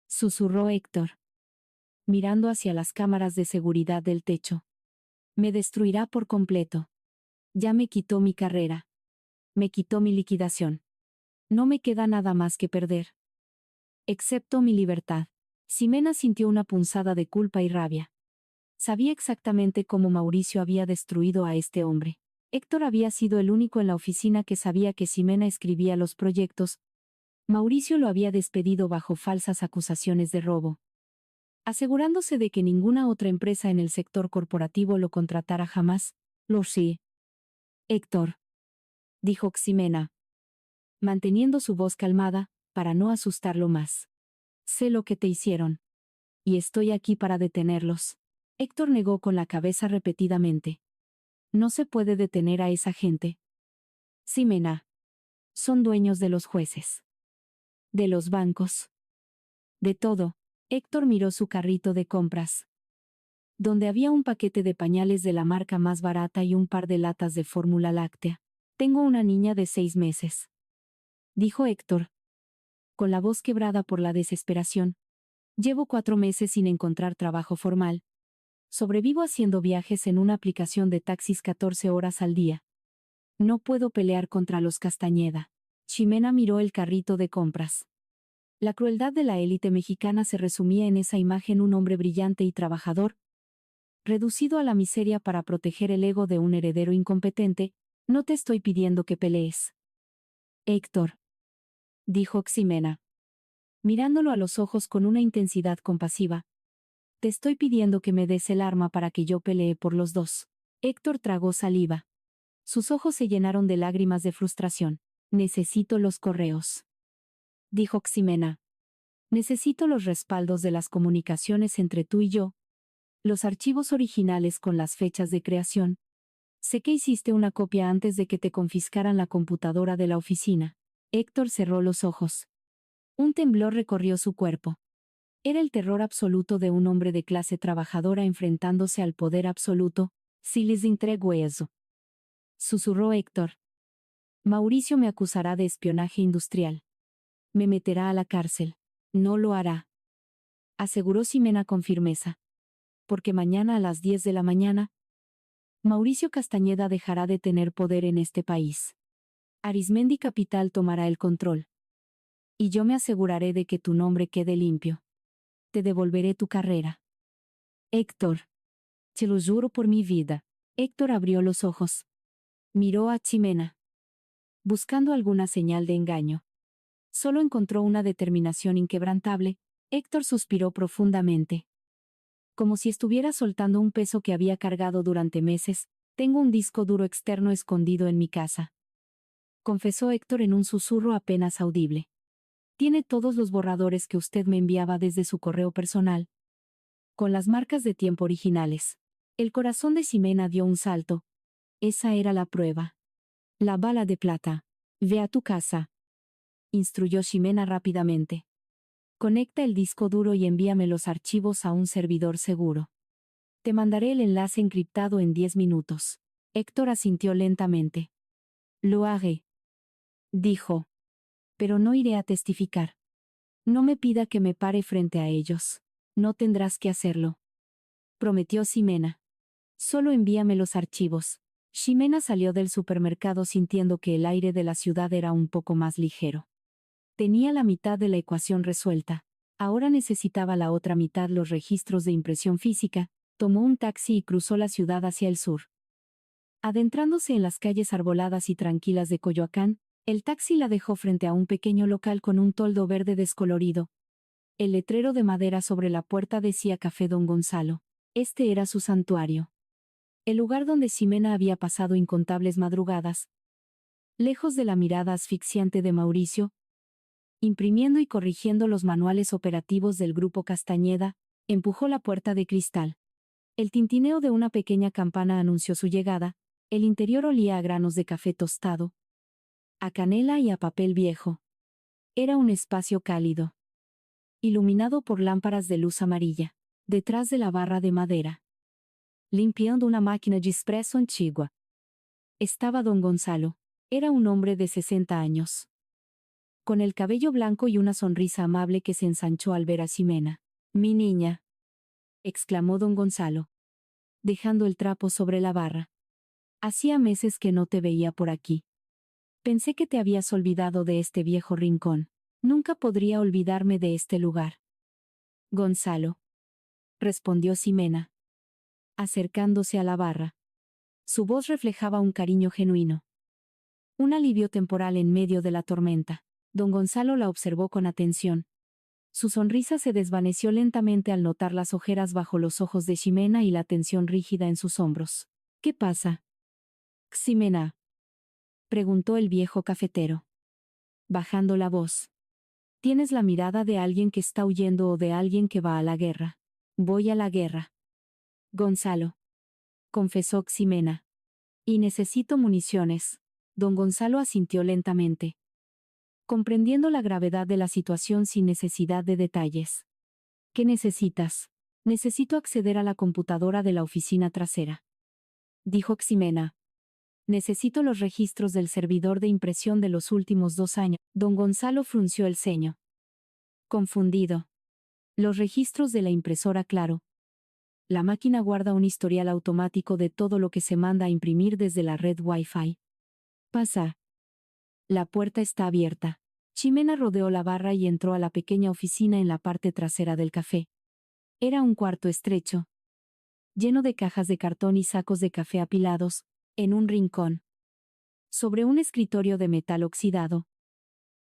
susurró Héctor, mirando hacia las cámaras de seguridad del techo, me destruirá por completo. Ya me quitó mi carrera. Me quitó mi liquidación. No me queda nada más que perder, excepto mi libertad. Ximena sintió una punzada de culpa y rabia. Sabía exactamente cómo Mauricio había destruido a este hombre. Héctor había sido el único en la oficina que sabía que Ximena escribía los proyectos. Mauricio lo había despedido bajo falsas acusaciones de robo, asegurándose de que ninguna otra empresa en el sector corporativo lo contratara jamás. Lo sé, Héctor, dijo Ximena, manteniendo su voz calmada, para no asustarlo más. Sé lo que te hicieron. Y estoy aquí para detenerlos. Héctor negó con la cabeza repetidamente. No se puede detener a esa gente. Ximena. Son dueños de los jueces, de los bancos, De todo. Héctor miró su carrito de compras, donde había un paquete de pañales de la marca más barata y un par de latas de fórmula láctea. Tengo una niña de 6 meses, dijo Héctor, con la voz quebrada por la desesperación. Llevo 4 meses sin encontrar trabajo formal. Sobrevivo haciendo viajes en una aplicación de taxis 14 horas al día. No puedo pelear contra los Castañeda. Ximena miró el carrito de compras. La crueldad de la élite mexicana se resumía en esa imagen: un hombre brillante y trabajador, reducido a la miseria para proteger el ego de un heredero incompetente. No te estoy pidiendo que pelees, Héctor, dijo Ximena, mirándolo a los ojos con una intensidad compasiva. Te estoy pidiendo que me des el arma para que yo pelee por los dos. Héctor tragó saliva. Sus ojos se llenaron de lágrimas de frustración. Necesito los correos, dijo Ximena. Necesito los respaldos de las comunicaciones entre tú y yo, los archivos originales con las fechas de creación. Sé que hiciste una copia antes de que te confiscaran la computadora de la oficina. Héctor cerró los ojos. Un temblor recorrió su cuerpo. Era el terror absoluto de un hombre de clase trabajadora enfrentándose al poder absoluto. Si les entrego eso, susurró Héctor, Mauricio me acusará de espionaje industrial. Me meterá a la cárcel. No lo hará, aseguró Ximena con firmeza. Porque mañana a las 10 de la mañana, Mauricio Castañeda dejará de tener poder en este país. Arismendi Capital tomará el control. Y yo me aseguraré de que tu nombre quede limpio. Te devolveré tu carrera. Héctor. Te lo juro por mi vida. Héctor abrió los ojos. Miró a Ximena, buscando alguna señal de engaño. Solo encontró una determinación inquebrantable. Héctor suspiró profundamente, como si estuviera soltando un peso que había cargado durante meses. Tengo un disco duro externo escondido en mi casa, confesó Héctor en un susurro apenas audible. Tiene todos los borradores que usted me enviaba desde su correo personal, con las marcas de tiempo originales. El corazón de Ximena dio un salto. Esa era la prueba. La bala de plata. Ve a tu casa, instruyó Ximena rápidamente. Conecta el disco duro y envíame los archivos a un servidor seguro. Te mandaré el enlace encriptado en 10 minutos. Héctor asintió lentamente. Lo haré, dijo. Pero no iré a testificar. No me pida que me pare frente a ellos. No tendrás que hacerlo, prometió Ximena. Solo envíame los archivos. Ximena salió del supermercado sintiendo que el aire de la ciudad era un poco más ligero. Tenía la mitad de la ecuación resuelta. Ahora necesitaba la otra mitad: los registros de impresión física. Tomó un taxi y cruzó la ciudad hacia el sur. Adentrándose en las calles arboladas y tranquilas de Coyoacán, el taxi la dejó frente a un pequeño local con un toldo verde descolorido. El letrero de madera sobre la puerta decía Café Don Gonzalo. Este era su santuario. El lugar donde Ximena había pasado incontables madrugadas, lejos de la mirada asfixiante de Mauricio, imprimiendo y corrigiendo los manuales operativos del Grupo Castañeda. Empujó la puerta de cristal. El tintineo de una pequeña campana anunció su llegada. El interior olía a granos de café tostado, a canela y a papel viejo. Era un espacio cálido, iluminado por lámparas de luz amarilla. Detrás de la barra de madera, limpiando una máquina de expreso antigua, estaba don Gonzalo. Era un hombre de 60 años, con el cabello blanco y una sonrisa amable que se ensanchó al ver a Ximena. «Mi niña», exclamó don Gonzalo, dejando el trapo sobre la barra. «Hacía meses que no te veía por aquí. Pensé que te habías olvidado de este viejo rincón. Nunca podría olvidarme de este lugar». «Gonzalo», respondió Ximena, acercándose a la barra. Su voz reflejaba un cariño genuino, un alivio temporal en medio de la tormenta. Don Gonzalo la observó con atención. Su sonrisa se desvaneció lentamente al notar las ojeras bajo los ojos de Ximena y la tensión rígida en sus hombros. «¿Qué pasa, Ximena?», preguntó el viejo cafetero, bajando la voz. «Tienes la mirada de alguien que está huyendo o de alguien que va a la guerra». «Voy a la guerra, Gonzalo», confesó Ximena. «Y necesito municiones». Don Gonzalo asintió lentamente. comprendiendo la gravedad de la situación sin necesidad de detalles. ¿Qué necesitas? Necesito acceder a la computadora de la oficina trasera, dijo Ximena. Necesito los registros del servidor de impresión de los últimos 2 años. Don Gonzalo frunció el ceño. Confundido. Los registros de la impresora, claro. La máquina guarda un historial automático de todo lo que se manda a imprimir desde la red Wi-Fi. Pasa. La puerta está abierta. Ximena rodeó la barra y entró a la pequeña oficina en la parte trasera del café. Era un cuarto estrecho, lleno de cajas de cartón y sacos de café apilados, en un rincón. Sobre un escritorio de metal oxidado,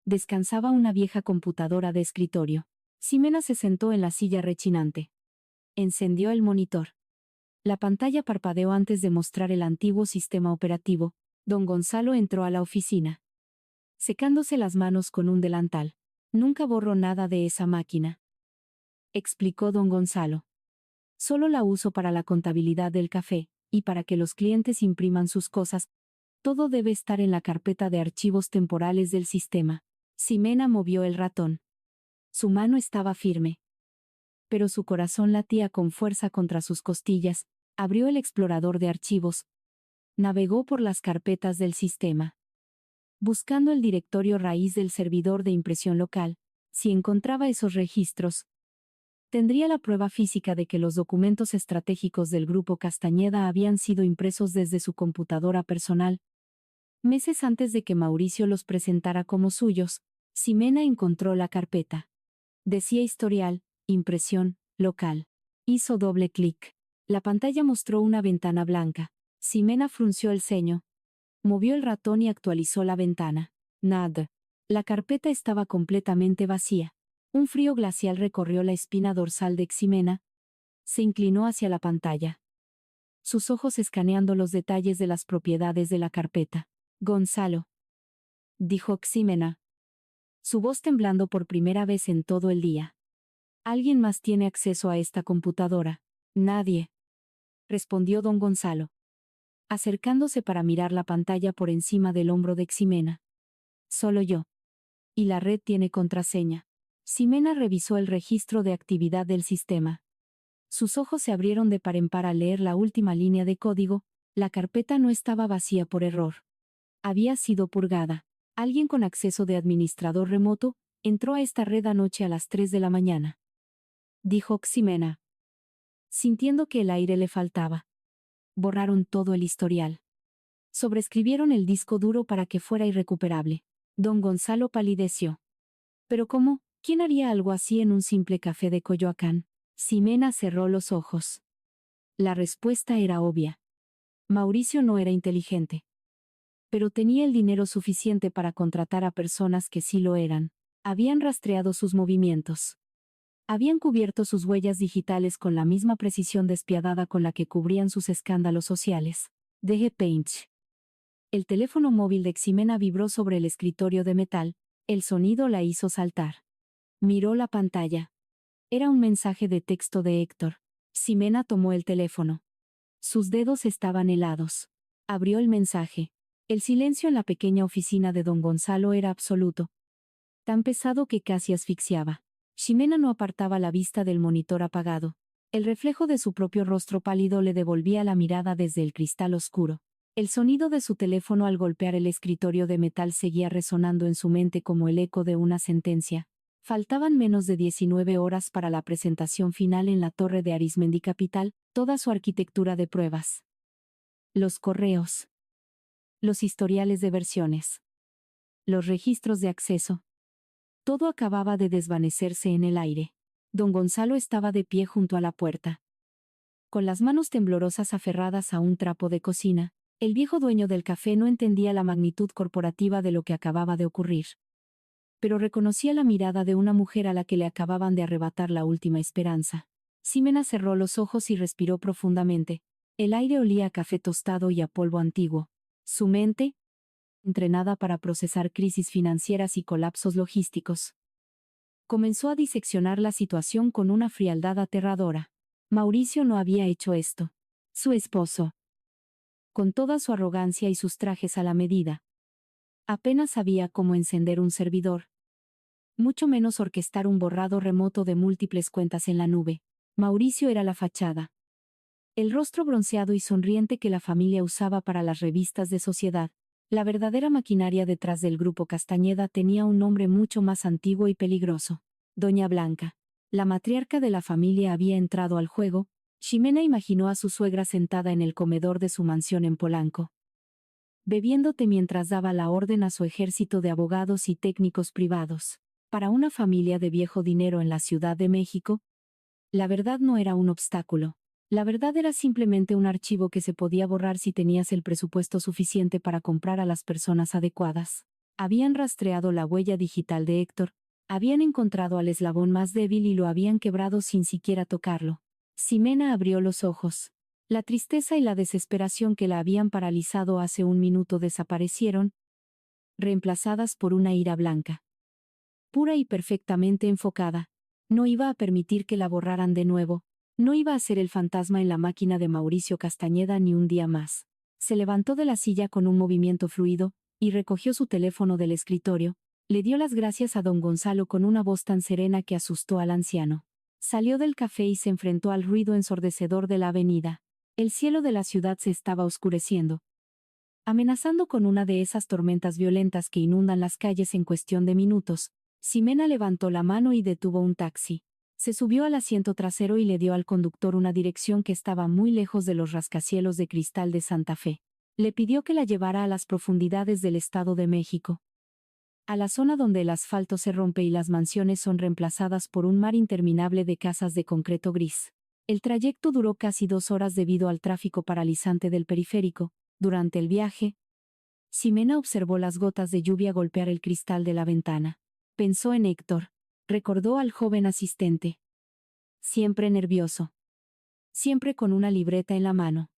descansaba una vieja computadora de escritorio. Ximena se sentó en la silla rechinante. Encendió el monitor. La pantalla parpadeó antes de mostrar el antiguo sistema operativo. Don Gonzalo entró a la oficina, secándose las manos con un delantal. Nunca borro nada de esa máquina, explicó don Gonzalo. Solo la uso para la contabilidad del café, y para que los clientes impriman sus cosas. Todo debe estar en la carpeta de archivos temporales del sistema. Ximena movió el ratón. Su mano estaba firme, pero su corazón latía con fuerza contra sus costillas. Abrió el explorador de archivos. Navegó por las carpetas del sistema, buscando el directorio raíz del servidor de impresión local. Si encontraba esos registros, tendría la prueba física de que los documentos estratégicos del Grupo Castañeda habían sido impresos desde su computadora personal. Meses antes de que Mauricio los presentara como suyos, Ximena encontró la carpeta. Decía historial, impresión, local. Hizo doble clic. La pantalla mostró una ventana blanca. Ximena frunció el ceño. Movió el ratón y actualizó la ventana. Nada. La carpeta estaba completamente vacía. Un frío glacial recorrió la espina dorsal de Ximena. Se inclinó hacia la pantalla, sus ojos escaneando los detalles de las propiedades de la carpeta. Gonzalo, dijo Ximena, su voz temblando por primera vez en todo el día. ¿Alguien más tiene acceso a esta computadora? Nadie, respondió don Gonzalo, acercándose para mirar la pantalla por encima del hombro de Ximena. Solo yo. Y la red tiene contraseña. Ximena revisó el registro de actividad del sistema. Sus ojos se abrieron de par en par al leer la última línea de código. La carpeta no estaba vacía por error. Había sido purgada. Alguien con acceso de administrador remoto entró a esta red anoche a las 3 de la mañana, dijo Ximena, sintiendo que el aire le faltaba. Borraron todo el historial. Sobreescribieron el disco duro para que fuera irrecuperable. Don Gonzalo palideció. ¿Pero cómo? ¿Quién haría algo así en un simple café de Coyoacán? Ximena cerró los ojos. La respuesta era obvia. Mauricio no era inteligente, pero tenía el dinero suficiente para contratar a personas que sí lo eran. Habían rastreado sus movimientos. Habían cubierto sus huellas digitales con la misma precisión despiadada con la que cubrían sus escándalos sociales. DG Painch. El teléfono móvil de Ximena vibró sobre el escritorio de metal. El sonido la hizo saltar. Miró la pantalla. Era un mensaje de texto de Héctor. Ximena tomó el teléfono. Sus dedos estaban helados. Abrió el mensaje. El silencio en la pequeña oficina de don Gonzalo era absoluto, tan pesado que casi asfixiaba. Ximena no apartaba la vista del monitor apagado. El reflejo de su propio rostro pálido le devolvía la mirada desde el cristal oscuro. El sonido de su teléfono al golpear el escritorio de metal seguía resonando en su mente como el eco de una sentencia. Faltaban menos de 19 horas para la presentación final en la Torre de Arismendi Capital, toda su arquitectura de pruebas. Los correos. Los historiales de versiones. Los registros de acceso. Todo acababa de desvanecerse en el aire. Don Gonzalo estaba de pie junto a la puerta, con las manos temblorosas aferradas a un trapo de cocina. El viejo dueño del café no entendía la magnitud corporativa de lo que acababa de ocurrir, pero reconocía la mirada de una mujer a la que le acababan de arrebatar la última esperanza. Ximena cerró los ojos y respiró profundamente. El aire olía a café tostado y a polvo antiguo. Su mente, entrenada para procesar crisis financieras y colapsos logísticos, comenzó a diseccionar la situación con una frialdad aterradora. Mauricio no había hecho esto. Su esposo, con toda su arrogancia y sus trajes a la medida, Apenas sabía cómo encender un servidor, mucho menos orquestar un borrado remoto de múltiples cuentas en la nube. Mauricio era la fachada. El rostro bronceado y sonriente que la familia usaba para las revistas de sociedad. La verdadera maquinaria detrás del grupo Castañeda tenía un nombre mucho más antiguo y peligroso. Doña Blanca. La matriarca de la familia había entrado al juego. Ximena imaginó a su suegra sentada en el comedor de su mansión en Polanco, bebiendo té mientras daba la orden a su ejército de abogados y técnicos privados. Para una familia de viejo dinero en la Ciudad de México, la verdad no era un obstáculo. La verdad era simplemente un archivo que se podía borrar si tenías el presupuesto suficiente para comprar a las personas adecuadas. Habían rastreado la huella digital de Héctor, habían encontrado al eslabón más débil y lo habían quebrado sin siquiera tocarlo. Ximena abrió los ojos. La tristeza y la desesperación que la habían paralizado hace un minuto desaparecieron, reemplazadas por una ira blanca, pura y perfectamente enfocada. No iba a permitir que la borraran de nuevo. No iba a ser el fantasma en la máquina de Mauricio Castañeda ni un día más. Se levantó de la silla con un movimiento fluido, y recogió su teléfono del escritorio. Le dio las gracias a don Gonzalo con una voz tan serena que asustó al anciano. Salió del café y se enfrentó al ruido ensordecedor de la avenida. El cielo de la ciudad se estaba oscureciendo, amenazando con una de esas tormentas violentas que inundan las calles en cuestión de minutos. Ximena levantó la mano y detuvo un taxi. Se subió al asiento trasero y le dio al conductor una dirección que estaba muy lejos de los rascacielos de cristal de Santa Fe. Le pidió que la llevara a las profundidades del Estado de México, a la zona donde el asfalto se rompe y las mansiones son reemplazadas por un mar interminable de casas de concreto gris. El trayecto duró casi 2 horas debido al tráfico paralizante del periférico. Durante el viaje, Ximena observó las gotas de lluvia golpear el cristal de la ventana. Pensó en Héctor. Recordó al joven asistente. Siempre nervioso. Siempre con una libreta en la mano,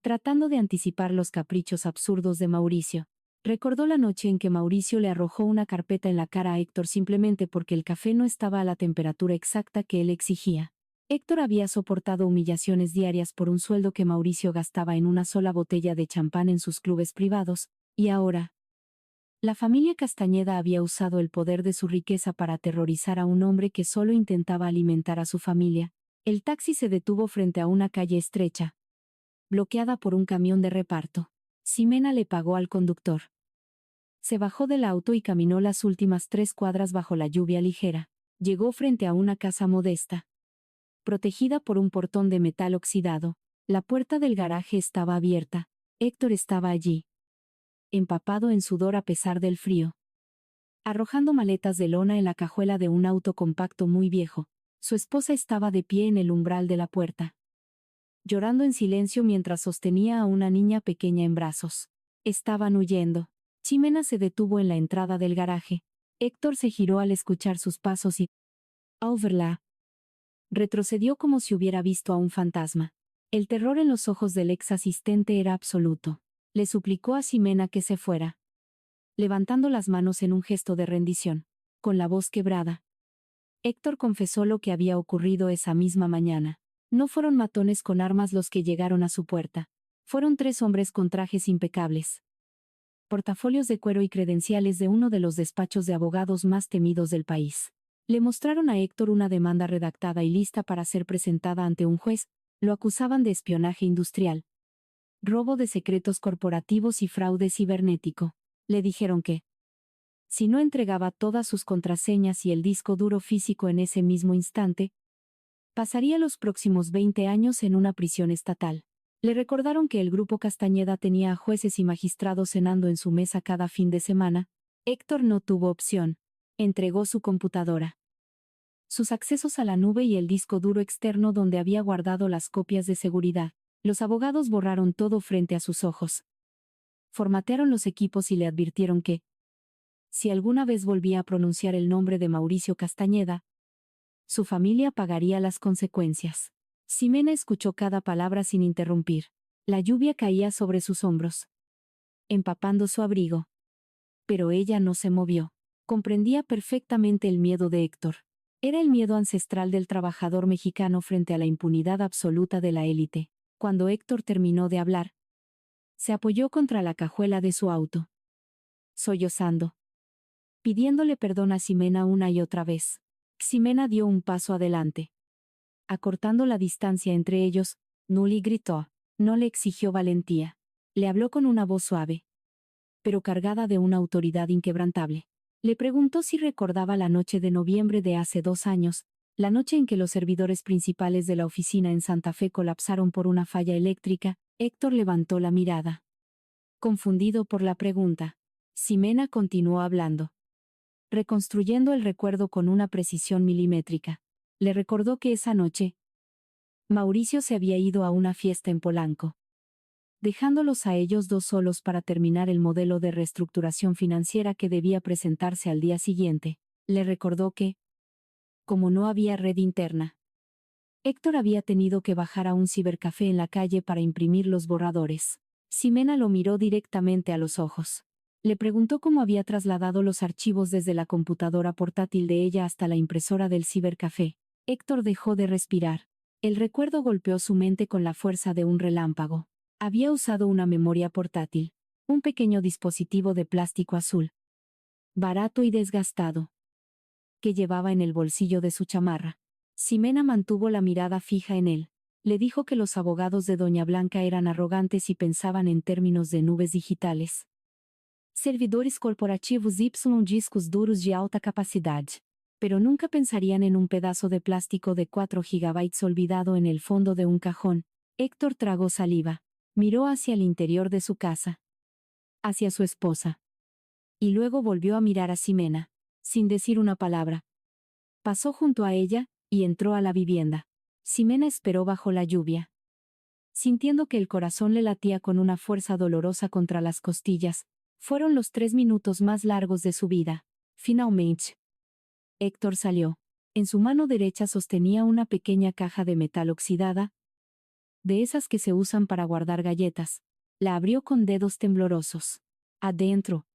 tratando de anticipar los caprichos absurdos de Mauricio. Recordó la noche en que Mauricio le arrojó una carpeta en la cara a Héctor simplemente porque el café no estaba a la temperatura exacta que él exigía. Héctor había soportado humillaciones diarias por un sueldo que Mauricio gastaba en una sola botella de champán en sus clubes privados, y ahora, la familia Castañeda había usado el poder de su riqueza para aterrorizar a un hombre que solo intentaba alimentar a su familia. El taxi se detuvo frente a una calle estrecha, bloqueada por un camión de reparto. Ximena le pagó al conductor. Se bajó del auto y caminó las últimas 3 cuadras bajo la lluvia ligera. Llegó frente a una casa modesta, protegida por un portón de metal oxidado. La puerta del garaje estaba abierta. Héctor estaba allí, empapado en sudor a pesar del frío, arrojando maletas de lona en la cajuela de un auto compacto muy viejo. Su esposa estaba de pie en el umbral de la puerta, llorando en silencio mientras sostenía a una niña pequeña en brazos. Estaban huyendo. Ximena se detuvo en la entrada del garaje. Héctor se giró al escuchar sus pasos y, overla, retrocedió como si hubiera visto a un fantasma. El terror en los ojos del ex asistente era absoluto. Le suplicó a Ximena que se fuera, levantando las manos en un gesto de rendición. Con la voz quebrada, Héctor confesó lo que había ocurrido esa misma mañana. No fueron matones con armas los que llegaron a su puerta. Fueron 3 hombres con trajes impecables, portafolios de cuero y credenciales de uno de los despachos de abogados más temidos del país. Le mostraron a Héctor una demanda redactada y lista para ser presentada ante un juez. Lo acusaban de espionaje industrial, robo de secretos corporativos y fraude cibernético. Le dijeron que, si no entregaba todas sus contraseñas y el disco duro físico en ese mismo instante, pasaría los próximos 20 años en una prisión estatal. Le recordaron que el grupo Castañeda tenía a jueces y magistrados cenando en su mesa cada fin de semana. Héctor no tuvo opción. Entregó su computadora, sus accesos a la nube y el disco duro externo donde había guardado las copias de seguridad. Los abogados borraron todo frente a sus ojos. Formatearon los equipos y le advirtieron que, si alguna vez volvía a pronunciar el nombre de Mauricio Castañeda, su familia pagaría las consecuencias. Ximena escuchó cada palabra sin interrumpir. La lluvia caía sobre sus hombros, empapando su abrigo. Pero ella no se movió. Comprendía perfectamente el miedo de Héctor. Era el miedo ancestral del trabajador mexicano frente a la impunidad absoluta de la élite. Cuando Héctor terminó de hablar, se apoyó contra la cajuela de su auto. sollozando, pidiéndole perdón a Ximena una y otra vez. Ximena dio un paso adelante. Acortando la distancia entre ellos, Nuli gritó. No le exigió valentía. Le habló con una voz suave, pero cargada de una autoridad inquebrantable. Le preguntó si recordaba la noche de noviembre de hace 2 años, la noche en que los servidores principales de la oficina en Santa Fe colapsaron por una falla eléctrica. Héctor levantó la mirada, confundido por la pregunta. Ximena continuó hablando, reconstruyendo el recuerdo con una precisión milimétrica. Le recordó que esa noche, Mauricio se había ido a una fiesta en Polanco, dejándolos a ellos dos solos para terminar el modelo de reestructuración financiera que debía presentarse al día siguiente. Le recordó que, como no había red interna, Héctor había tenido que bajar a un cibercafé en la calle para imprimir los borradores. Ximena lo miró directamente a los ojos. Le preguntó cómo había trasladado los archivos desde la computadora portátil de ella hasta la impresora del cibercafé. Héctor dejó de respirar. El recuerdo golpeó su mente con la fuerza de un relámpago. Había usado una memoria portátil, un pequeño dispositivo de plástico azul, barato y desgastado, que llevaba en el bolsillo de su chamarra. Ximena mantuvo la mirada fija en él. Le dijo que los abogados de Doña Blanca eran arrogantes y pensaban en términos de nubes digitales. Servidores corporativos y discos duros de alta capacidad. Pero nunca pensarían en un pedazo de plástico de 4 gigabytes olvidado en el fondo de un cajón. Héctor tragó saliva. Miró hacia el interior de su casa, hacia su esposa, y luego volvió a mirar a Ximena, sin decir una palabra. Pasó junto a ella, y entró a la vivienda. Ximena esperó bajo la lluvia, sintiendo que el corazón le latía con una fuerza dolorosa contra las costillas. Fueron los 3 minutos más largos de su vida. Finalmente, Héctor salió. En su mano derecha sostenía una pequeña caja de metal oxidada, de esas que se usan para guardar galletas. La abrió con dedos temblorosos. Adentro,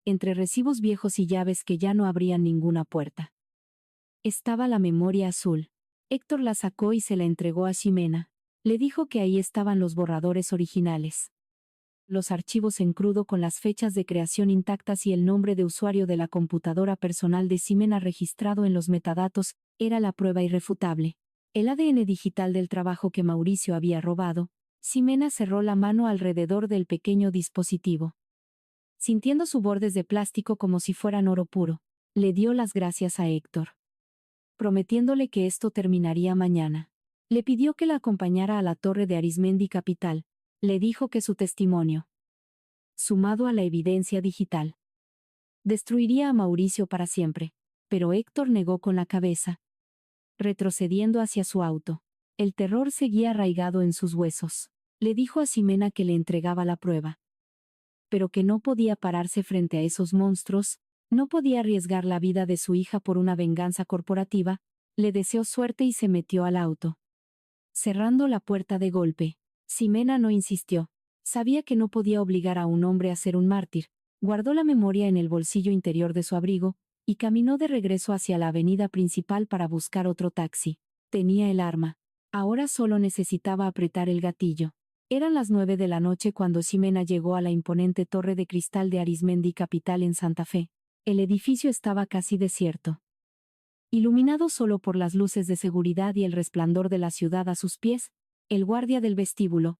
entre recibos viejos y llaves que ya no abrían ninguna puerta, estaba la memoria azul. Héctor la sacó y se la entregó a Ximena. Le dijo que ahí estaban los borradores originales, los archivos en crudo con las fechas de creación intactas y el nombre de usuario de la computadora personal de Ximena registrado en los metadatos. Era la prueba irrefutable. El ADN digital del trabajo que Mauricio había robado. Ximena cerró la mano alrededor del pequeño dispositivo, sintiendo sus bordes de plástico como si fueran oro puro. Le dio las gracias a Héctor, prometiéndole que esto terminaría mañana. Le pidió que la acompañara a la torre de Arizmendi Capital. Le dijo que su testimonio, sumado a la evidencia digital, destruiría a Mauricio para siempre. Pero Héctor negó con la cabeza, retrocediendo hacia su auto. El terror seguía arraigado en sus huesos. Le dijo a Ximena que le entregaba la prueba, pero que no podía pararse frente a esos monstruos, no podía arriesgar la vida de su hija por una venganza corporativa. Le deseó suerte y se metió al auto, cerrando la puerta de golpe. Ximena no insistió. Sabía que no podía obligar a un hombre a ser un mártir. Guardó la memoria en el bolsillo interior de su abrigo, y caminó de regreso hacia la avenida principal para buscar otro taxi. Tenía el arma. Ahora solo necesitaba apretar el gatillo. Eran las 9 de la noche cuando Ximena llegó a la imponente torre de cristal de Arizmendi Capital en Santa Fe. El edificio estaba casi desierto, iluminado solo por las luces de seguridad y el resplandor de la ciudad a sus pies. El guardia del vestíbulo,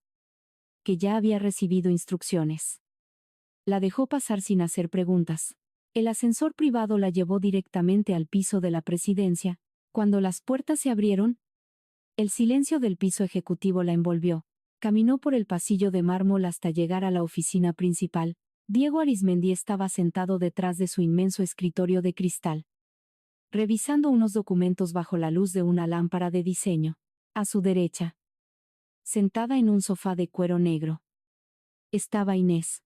que ya había recibido instrucciones, la dejó pasar sin hacer preguntas. El ascensor privado la llevó directamente al piso de la presidencia. Cuando las puertas se abrieron, el silencio del piso ejecutivo la envolvió. Caminó por el pasillo de mármol hasta llegar a la oficina principal. Diego Arizmendi estaba sentado detrás de su inmenso escritorio de cristal, revisando unos documentos bajo la luz de una lámpara de diseño. A su derecha, sentada en un sofá de cuero negro, estaba Inés,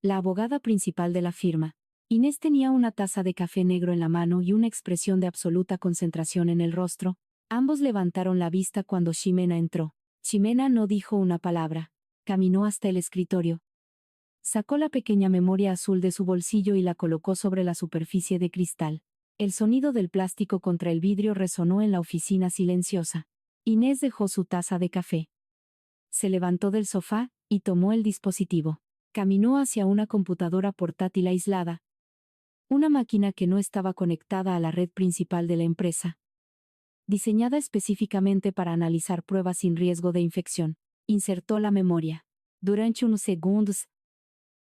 la abogada principal de la firma. Inés tenía una taza de café negro en la mano y una expresión de absoluta concentración en el rostro. Ambos levantaron la vista cuando Ximena entró. Ximena no dijo una palabra. Caminó hasta el escritorio. Sacó la pequeña memoria azul de su bolsillo y la colocó sobre la superficie de cristal. El sonido del plástico contra el vidrio resonó en la oficina silenciosa. Inés dejó su taza de café, se levantó del sofá y tomó el dispositivo. Caminó hacia una computadora portátil aislada, una máquina que no estaba conectada a la red principal de la empresa. Diseñada específicamente para analizar pruebas sin riesgo de infección, insertó la memoria. Durante unos segundos,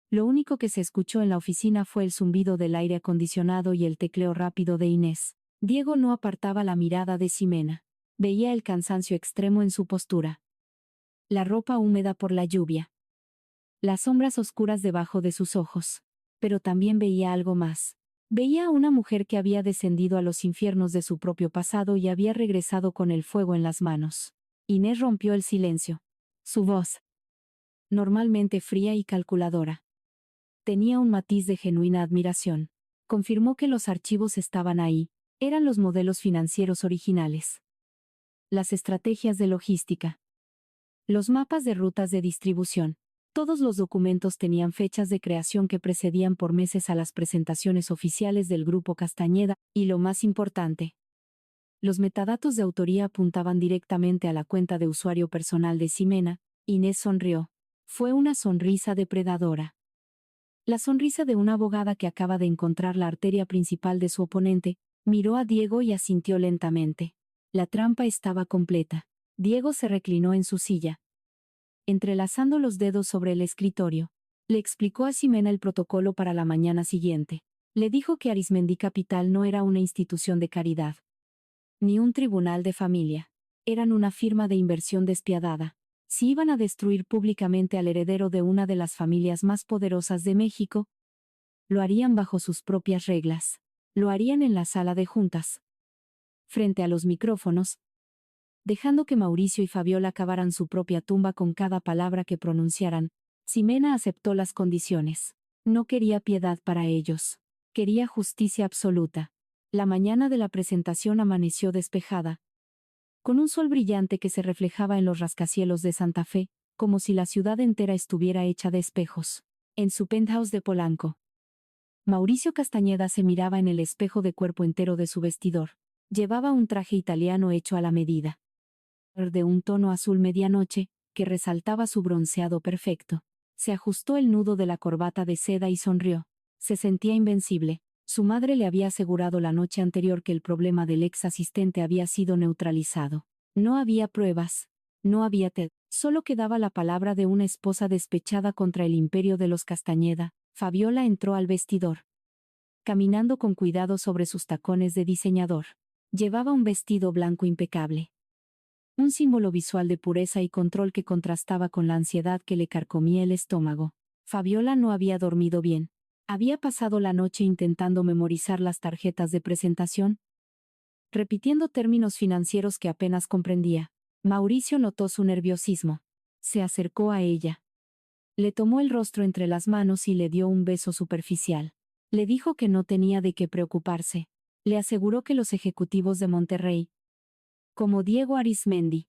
lo único que se escuchó en la oficina fue el zumbido del aire acondicionado y el tecleo rápido de Inés. Diego no apartaba la mirada de Ximena. Veía el cansancio extremo en su postura. La ropa húmeda por la lluvia. Las sombras oscuras debajo de sus ojos. Pero también veía algo más. Veía a una mujer que había descendido a los infiernos de su propio pasado y había regresado con el fuego en las manos. Inés rompió el silencio. Su voz, normalmente fría y calculadora, tenía un matiz de genuina admiración. Confirmó que los archivos estaban ahí. Eran los modelos financieros originales. Las estrategias de logística. Los mapas de rutas de distribución. Todos los documentos tenían fechas de creación que precedían por meses a las presentaciones oficiales del Grupo Castañeda, y lo más importante, los metadatos de autoría apuntaban directamente a la cuenta de usuario personal de Ximena. Inés sonrió. Fue una sonrisa depredadora. La sonrisa de una abogada que acaba de encontrar la arteria principal de su oponente. Miró a Diego y asintió lentamente. La trampa estaba completa. Diego se reclinó en su silla, entrelazando los dedos sobre el escritorio. Le explicó a Ximena el protocolo para la mañana siguiente. Le dijo que Arismendi Capital no era una institución de caridad, ni un tribunal de familia. Eran una firma de inversión despiadada. Si iban a destruir públicamente al heredero de una de las familias más poderosas de México, lo harían bajo sus propias reglas. Lo harían en la sala de juntas, frente a los micrófonos, dejando que Mauricio y Fabiola cavaran su propia tumba con cada palabra que pronunciaran. Ximena aceptó las condiciones. No quería piedad para ellos. Quería justicia absoluta. La mañana de la presentación amaneció despejada, con un sol brillante que se reflejaba en los rascacielos de Santa Fe, como si la ciudad entera estuviera hecha de espejos. En su penthouse de Polanco, Mauricio Castañeda se miraba en el espejo de cuerpo entero de su vestidor. Llevaba un traje italiano hecho a la medida, de un tono azul medianoche, que resaltaba su bronceado perfecto. Se ajustó el nudo de la corbata de seda y sonrió. Se sentía invencible. Su madre le había asegurado la noche anterior que el problema del ex asistente había sido neutralizado. No había pruebas. No había solo quedaba la palabra de una esposa despechada contra el imperio de los Castañeda. Fabiola entró al vestidor, caminando con cuidado sobre sus tacones de diseñador. Llevaba un vestido blanco impecable, un símbolo visual de pureza y control que contrastaba con la ansiedad que le carcomía el estómago. Fabiola no había dormido bien. Había pasado la noche intentando memorizar las tarjetas de presentación, repitiendo términos financieros que apenas comprendía. Mauricio notó su nerviosismo. Se acercó a ella. Le tomó el rostro entre las manos y le dio un beso superficial. Le dijo que no tenía de qué preocuparse. Le aseguró que los ejecutivos de Monterrey, como Diego Arismendi,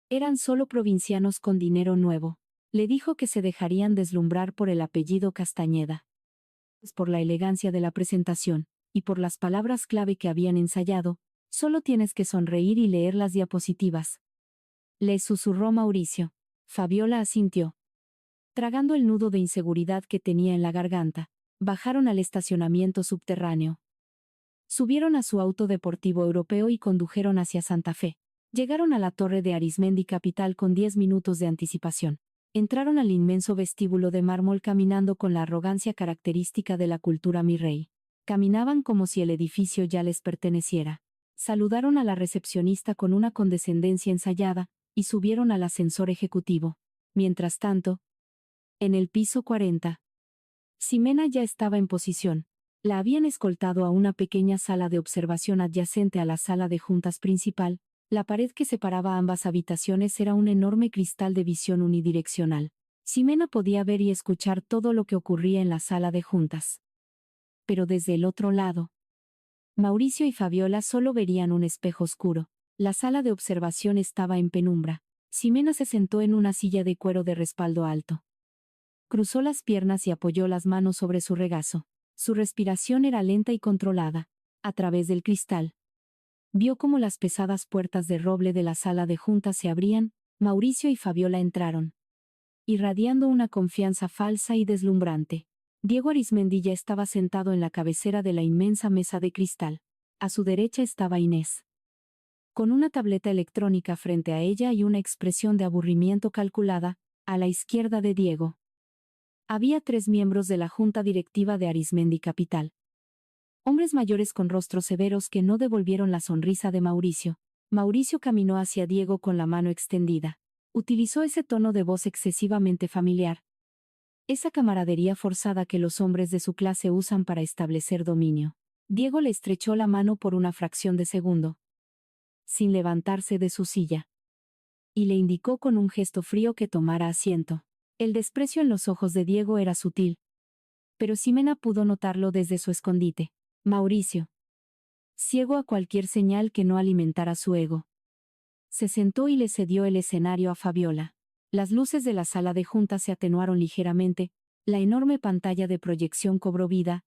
eran solo provincianos con dinero nuevo. Le dijo que se dejarían deslumbrar por el apellido Castañeda, por la elegancia de la presentación, y por las palabras clave que habían ensayado. Solo tienes que sonreír y leer las diapositivas, le susurró Mauricio. Fabiola asintió, tragando el nudo de inseguridad que tenía en la garganta. Bajaron al estacionamiento subterráneo. Subieron a su auto deportivo europeo y condujeron hacia Santa Fe. Llegaron a la torre de Arismendi Capital con 10 minutos de anticipación. Entraron al inmenso vestíbulo de mármol caminando con la arrogancia característica de la cultura mi rey. Caminaban como si el edificio ya les perteneciera. Saludaron a la recepcionista con una condescendencia ensayada, y subieron al ascensor ejecutivo. Mientras tanto, en el piso 40, Ximena ya estaba en posición. La habían escoltado a una pequeña sala de observación adyacente a la sala de juntas principal. La pared que separaba ambas habitaciones era un enorme cristal de visión unidireccional. Ximena podía ver y escuchar todo lo que ocurría en la sala de juntas. Pero desde el otro lado, Mauricio y Fabiola solo verían un espejo oscuro. La sala de observación estaba en penumbra. Ximena se sentó en una silla de cuero de respaldo alto. Cruzó las piernas y apoyó las manos sobre su regazo. Su respiración era lenta y controlada. A través del cristal, vio cómo las pesadas puertas de roble de la sala de juntas se abrían. Mauricio y Fabiola entraron. irradiando una confianza falsa y deslumbrante. Diego Arizmendi ya estaba sentado en la cabecera de la inmensa mesa de cristal. A su derecha estaba Inés, con una tableta electrónica frente a ella y una expresión de aburrimiento calculada. A la izquierda de Diego había 3 miembros de la junta directiva de Arizmendi Capital. Hombres mayores con rostros severos que no devolvieron la sonrisa de Mauricio. Mauricio caminó hacia Diego con la mano extendida. Utilizó ese tono de voz excesivamente familiar. Esa camaradería forzada que los hombres de su clase usan para establecer dominio. Diego le estrechó la mano por una fracción de segundo, sin levantarse de su silla, y le indicó con un gesto frío que tomara asiento. El desprecio en los ojos de Diego era sutil, pero Ximena pudo notarlo desde su escondite. Mauricio, ciego a cualquier señal que no alimentara su ego, se sentó y le cedió el escenario a Fabiola. Las luces de la sala de juntas se atenuaron ligeramente, la enorme pantalla de proyección cobró vida,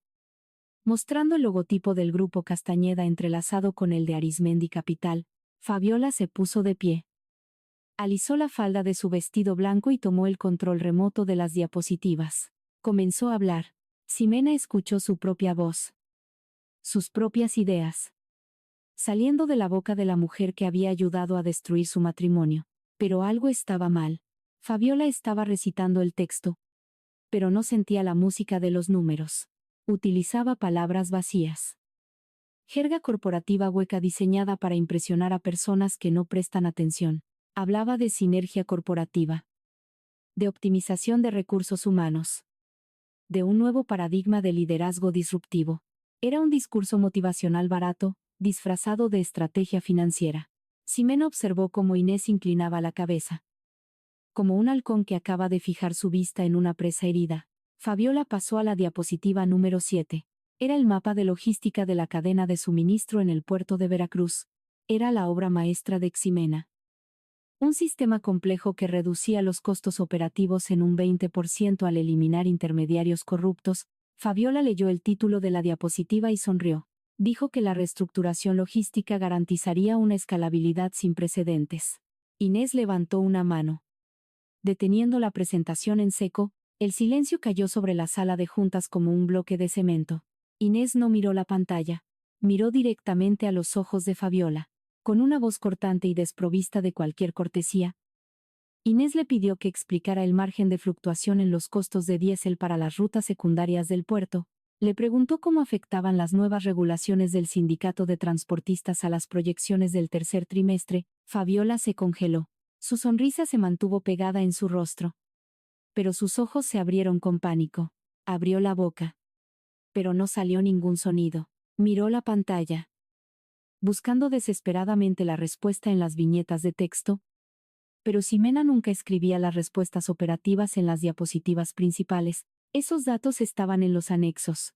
mostrando el logotipo del grupo Castañeda entrelazado con el de Arizmendi Capital. Fabiola se puso de pie. Alisó la falda de su vestido blanco y tomó el control remoto de las diapositivas. Comenzó a hablar. Ximena escuchó su propia voz, sus propias ideas, saliendo de la boca de la mujer que había ayudado a destruir su matrimonio. Pero algo estaba mal. Fabiola estaba recitando el texto, pero no sentía la música de los números. Utilizaba palabras vacías. Jerga corporativa hueca diseñada para impresionar a personas que no prestan atención. Hablaba de sinergia corporativa, de optimización de recursos humanos, de un nuevo paradigma de liderazgo disruptivo. Era un discurso motivacional barato, disfrazado de estrategia financiera. Ximena observó cómo Inés inclinaba la cabeza, como un halcón que acaba de fijar su vista en una presa herida. Fabiola pasó a la diapositiva número 7. Era el mapa de logística de la cadena de suministro en el puerto de Veracruz. Era la obra maestra de Ximena. Un sistema complejo que reducía los costos operativos en un 20% al eliminar intermediarios corruptos. Fabiola leyó el título de la diapositiva y sonrió. Dijo que la reestructuración logística garantizaría una escalabilidad sin precedentes. Inés levantó una mano, deteniendo la presentación en seco. El silencio cayó sobre la sala de juntas como un bloque de cemento. Inés no miró la pantalla. Miró directamente a los ojos de Fabiola. Con una voz cortante y desprovista de cualquier cortesía, Inés le pidió que explicara el margen de fluctuación en los costos de diésel para las rutas secundarias del puerto. Le preguntó cómo afectaban las nuevas regulaciones del sindicato de transportistas a las proyecciones del tercer trimestre. Fabiola se congeló. Su sonrisa se mantuvo pegada en su rostro, pero sus ojos se abrieron con pánico. Abrió la boca, pero no salió ningún sonido. Miró la pantalla, buscando desesperadamente la respuesta en las viñetas de texto, pero Ximena nunca escribía las respuestas operativas en las diapositivas principales. Esos datos estaban en los anexos.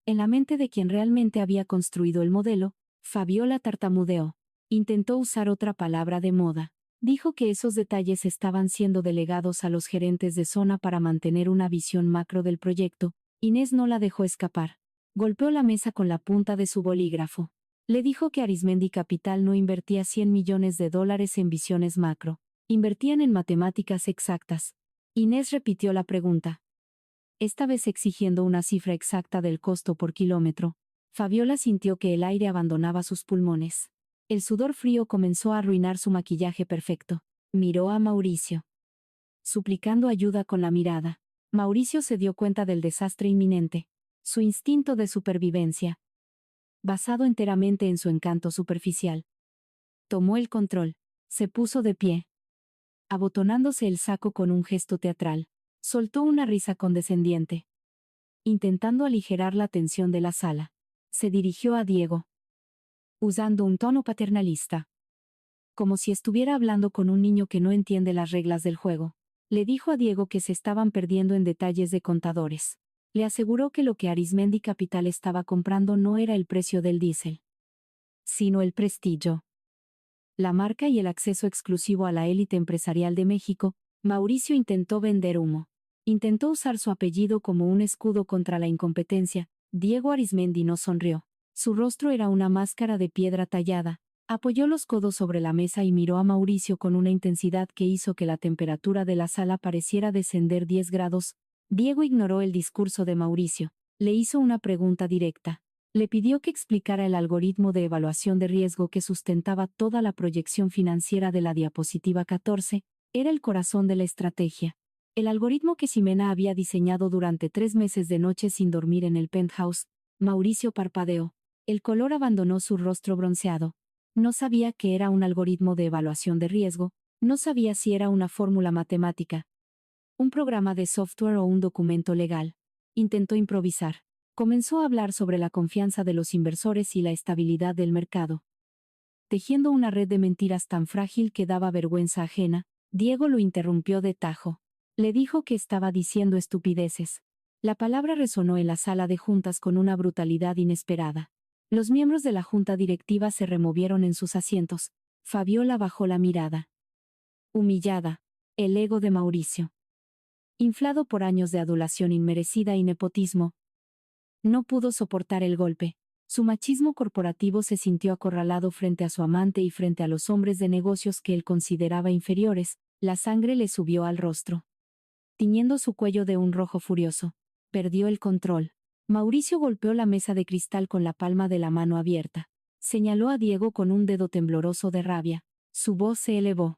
En la mente de quien realmente había construido el modelo, Fabiola tartamudeó. Intentó usar otra palabra de moda. Dijo que esos detalles estaban siendo delegados a los gerentes de zona para mantener una visión macro del proyecto. Inés no la dejó escapar. Golpeó la mesa con la punta de su bolígrafo. Le dijo que Arizmendi Capital no invertía $100 millones en visiones macro. Invertían en matemáticas exactas. Inés repitió la pregunta, esta vez exigiendo una cifra exacta del costo por kilómetro. Fabiola sintió que el aire abandonaba sus pulmones. El sudor frío comenzó a arruinar su maquillaje perfecto. Miró a Mauricio, suplicando ayuda con la mirada. Mauricio se dio cuenta del desastre inminente. Su instinto de supervivencia, basado enteramente en su encanto superficial, tomó el control. Se puso de pie, abotonándose el saco con un gesto teatral. Soltó una risa condescendiente, intentando aligerar la tensión de la sala. Se dirigió a Diego, usando un tono paternalista, como si estuviera hablando con un niño que no entiende las reglas del juego. Le dijo a Diego que se estaban perdiendo en detalles de contadores. Le aseguró que lo que Arizmendi Capital estaba comprando no era el precio del diésel, sino el prestigio, la marca y el acceso exclusivo a la élite empresarial de México. Mauricio intentó vender humo. Intentó usar su apellido como un escudo contra la incompetencia. Diego Arizmendi no sonrió. Su rostro era una máscara de piedra tallada. Apoyó los codos sobre la mesa y miró a Mauricio con una intensidad que hizo que la temperatura de la sala pareciera descender 10 grados. Diego ignoró el discurso de Mauricio. Le hizo una pregunta directa. Le pidió que explicara el algoritmo de evaluación de riesgo que sustentaba toda la proyección financiera de la diapositiva 14. Era el corazón de la estrategia. El algoritmo que Ximena había diseñado durante 3 meses de noche sin dormir en el penthouse. Mauricio parpadeó. El color abandonó su rostro bronceado. No sabía que era un algoritmo de evaluación de riesgo, no sabía si era una fórmula matemática, un programa de software o un documento legal. Intentó improvisar. Comenzó a hablar sobre la confianza de los inversores y la estabilidad del mercado. Tejiendo una red de mentiras tan frágil que daba vergüenza ajena, Diego lo interrumpió de tajo. Le dijo que estaba diciendo estupideces. La palabra resonó en la sala de juntas con una brutalidad inesperada. Los miembros de la junta directiva se removieron en sus asientos. Fabiola bajó la mirada. Humillada. El ego de Mauricio. Inflado por años de adulación inmerecida y nepotismo. No pudo soportar el golpe. Su machismo corporativo se sintió acorralado frente a su amante y frente a los hombres de negocios que él consideraba inferiores. La sangre le subió al rostro, tiñendo su cuello de un rojo furioso. Perdió el control. Mauricio golpeó la mesa de cristal con la palma de la mano abierta. Señaló a Diego con un dedo tembloroso de rabia. Su voz se elevó,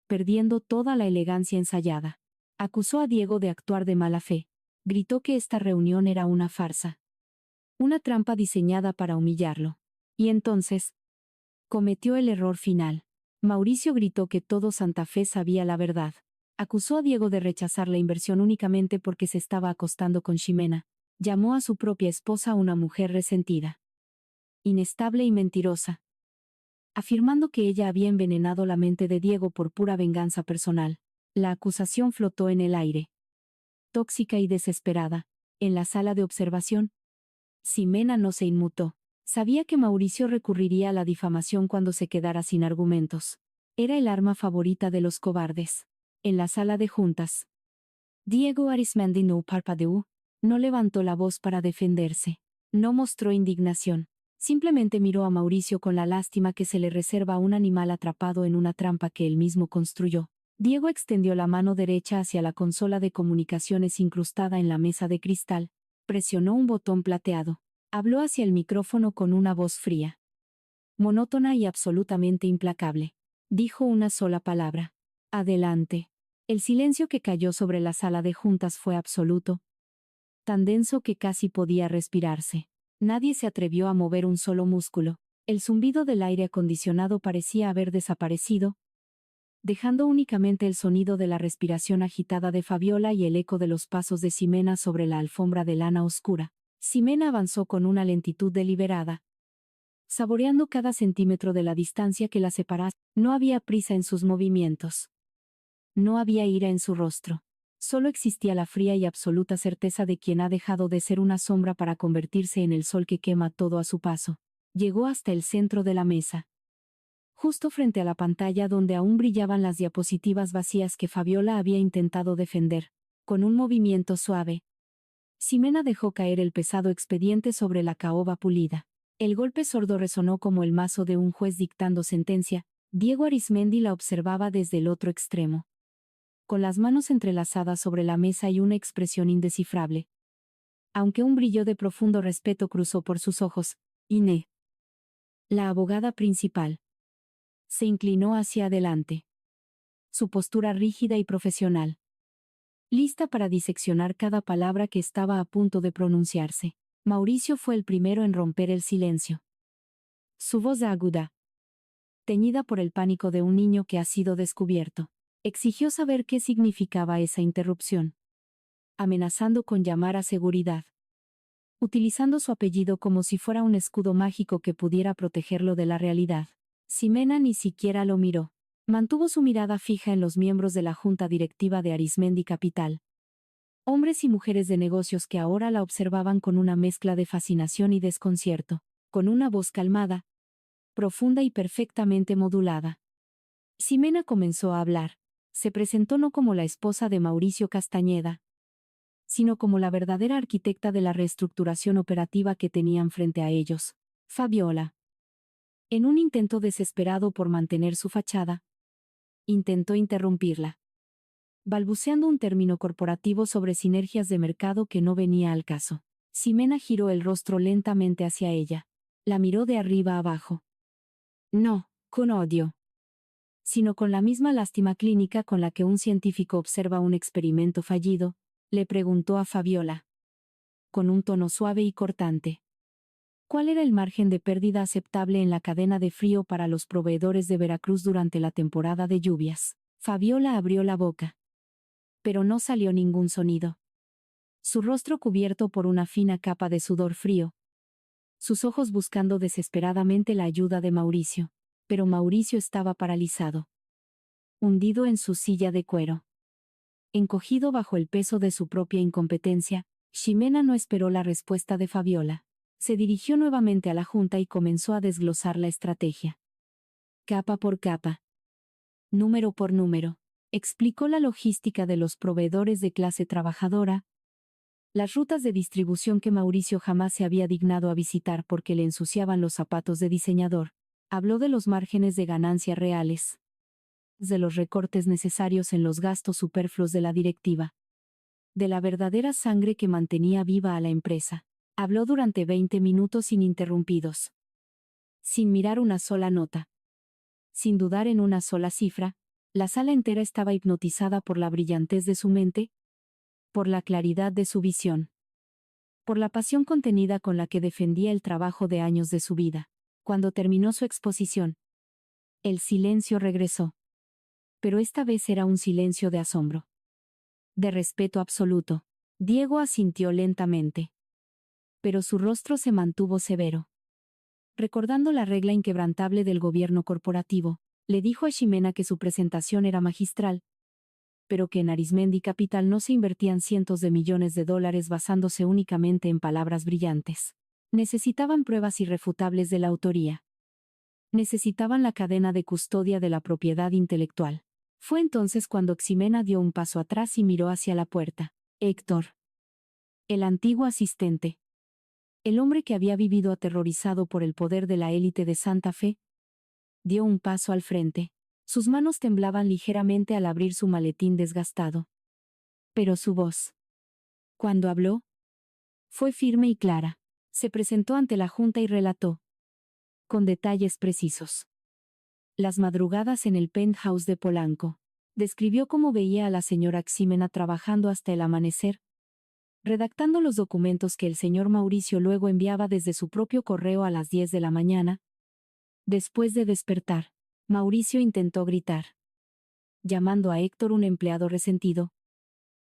perdiendo toda la elegancia ensayada. Acusó a Diego de actuar de mala fe. Gritó que esta reunión era una farsa. Una trampa diseñada para humillarlo. Y entonces, cometió el error final. Mauricio gritó que todo Santa Fe sabía la verdad. Acusó a Diego de rechazar la inversión únicamente porque se estaba acostando con Ximena. Llamó a su propia esposa una mujer resentida, inestable y mentirosa, afirmando que ella había envenenado la mente de Diego por pura venganza personal. La acusación flotó en el aire, tóxica y desesperada. En la sala de observación, Ximena no se inmutó. Sabía que Mauricio recurriría a la difamación cuando se quedara sin argumentos. Era el arma favorita de los cobardes. En la sala de juntas, Diego Arismendi no parpadeó, no levantó la voz para defenderse. No mostró indignación. Simplemente miró a Mauricio con la lástima que se le reserva a un animal atrapado en una trampa que él mismo construyó. Diego extendió la mano derecha hacia la consola de comunicaciones incrustada en la mesa de cristal. Presionó un botón plateado. Habló hacia el micrófono con una voz fría, monótona y absolutamente implacable. Dijo una sola palabra. Adelante. El silencio que cayó sobre la sala de juntas fue absoluto, tan denso que casi podía respirarse. Nadie se atrevió a mover un solo músculo. El zumbido del aire acondicionado parecía haber desaparecido, dejando únicamente el sonido de la respiración agitada de Fabiola y el eco de los pasos de Ximena sobre la alfombra de lana oscura. Ximena avanzó con una lentitud deliberada, saboreando cada centímetro de la distancia que la separaba. No había prisa en sus movimientos. No había ira en su rostro. Solo existía la fría y absoluta certeza de quien ha dejado de ser una sombra para convertirse en el sol que quema todo a su paso. Llegó hasta el centro de la mesa, justo frente a la pantalla donde aún brillaban las diapositivas vacías que Fabiola había intentado defender. Con un movimiento suave, Ximena dejó caer el pesado expediente sobre la caoba pulida. El golpe sordo resonó como el mazo de un juez dictando sentencia. Diego Arismendi la observaba desde el otro extremo, con las manos entrelazadas sobre la mesa y una expresión indescifrable. Aunque un brillo de profundo respeto cruzó por sus ojos, Inés, la abogada principal, se inclinó hacia adelante. Su postura rígida y profesional, lista para diseccionar cada palabra que estaba a punto de pronunciarse. Mauricio fue el primero en romper el silencio. Su voz aguda, teñida por el pánico de un niño que ha sido descubierto, exigió saber qué significaba esa interrupción, amenazando con llamar a seguridad, utilizando su apellido como si fuera un escudo mágico que pudiera protegerlo de la realidad. Ximena ni siquiera lo miró. Mantuvo su mirada fija en los miembros de la junta directiva de Arismendi Capital. Hombres y mujeres de negocios que ahora la observaban con una mezcla de fascinación y desconcierto, con una voz calmada, profunda y perfectamente modulada. Ximena comenzó a hablar. Se presentó no como la esposa de Mauricio Castañeda, sino como la verdadera arquitecta de la reestructuración operativa que tenían frente a ellos. Fabiola, En un intento desesperado por mantener su fachada, intentó interrumpirla, balbuceando un término corporativo sobre sinergias de mercado que no venía al caso. Ximena giró el rostro lentamente hacia ella. La miró de arriba abajo. No, con odio, sino con la misma lástima clínica con la que un científico observa un experimento fallido, le preguntó a Fabiola, con un tono suave y cortante. ¿Cuál era el margen de pérdida aceptable en la cadena de frío para los proveedores de Veracruz durante la temporada de lluvias? Fabiola abrió la boca, pero no salió ningún sonido. Su rostro cubierto por una fina capa de sudor frío, sus ojos buscando desesperadamente la ayuda de Mauricio, pero Mauricio estaba paralizado, hundido en su silla de cuero. Encogido bajo el peso de su propia incompetencia, Ximena no esperó la respuesta de Fabiola. Se dirigió nuevamente a la junta y comenzó a desglosar la estrategia. Capa por capa, número por número, explicó la logística de los proveedores de clase trabajadora, las rutas de distribución que Mauricio jamás se había dignado a visitar porque le ensuciaban los zapatos de diseñador. Habló de los márgenes de ganancia reales, de los recortes necesarios en los gastos superfluos de la directiva, de la verdadera sangre que mantenía viva a la empresa. Habló durante 20 minutos ininterrumpidos, sin mirar una sola nota, sin dudar en una sola cifra. La sala entera estaba hipnotizada por la brillantez de su mente, por la claridad de su visión, por la pasión contenida con la que defendía el trabajo de años de su vida. Cuando terminó su exposición, el silencio regresó. Pero esta vez era un silencio de asombro, de respeto absoluto. Diego asintió lentamente, pero su rostro se mantuvo severo. Recordando la regla inquebrantable del gobierno corporativo, le dijo a Ximena que su presentación era magistral, pero que en Arizmendi Capital no se invertían cientos de millones de dólares basándose únicamente en palabras brillantes. Necesitaban pruebas irrefutables de la autoría. Necesitaban la cadena de custodia de la propiedad intelectual. Fue entonces cuando Ximena dio un paso atrás y miró hacia la puerta. Héctor, el antiguo asistente, el hombre que había vivido aterrorizado por el poder de la élite de Santa Fe, dio un paso al frente. Sus manos temblaban ligeramente al abrir su maletín desgastado. Pero su voz, cuando habló, fue firme y clara. Se presentó ante la junta y relató, con detalles precisos, las madrugadas en el penthouse de Polanco. Describió cómo veía a la señora Ximena trabajando hasta el amanecer, redactando los documentos que el señor Mauricio luego enviaba desde su propio correo a las 10 de la mañana. Después de despertar, Mauricio intentó gritar, llamando a Héctor un empleado resentido,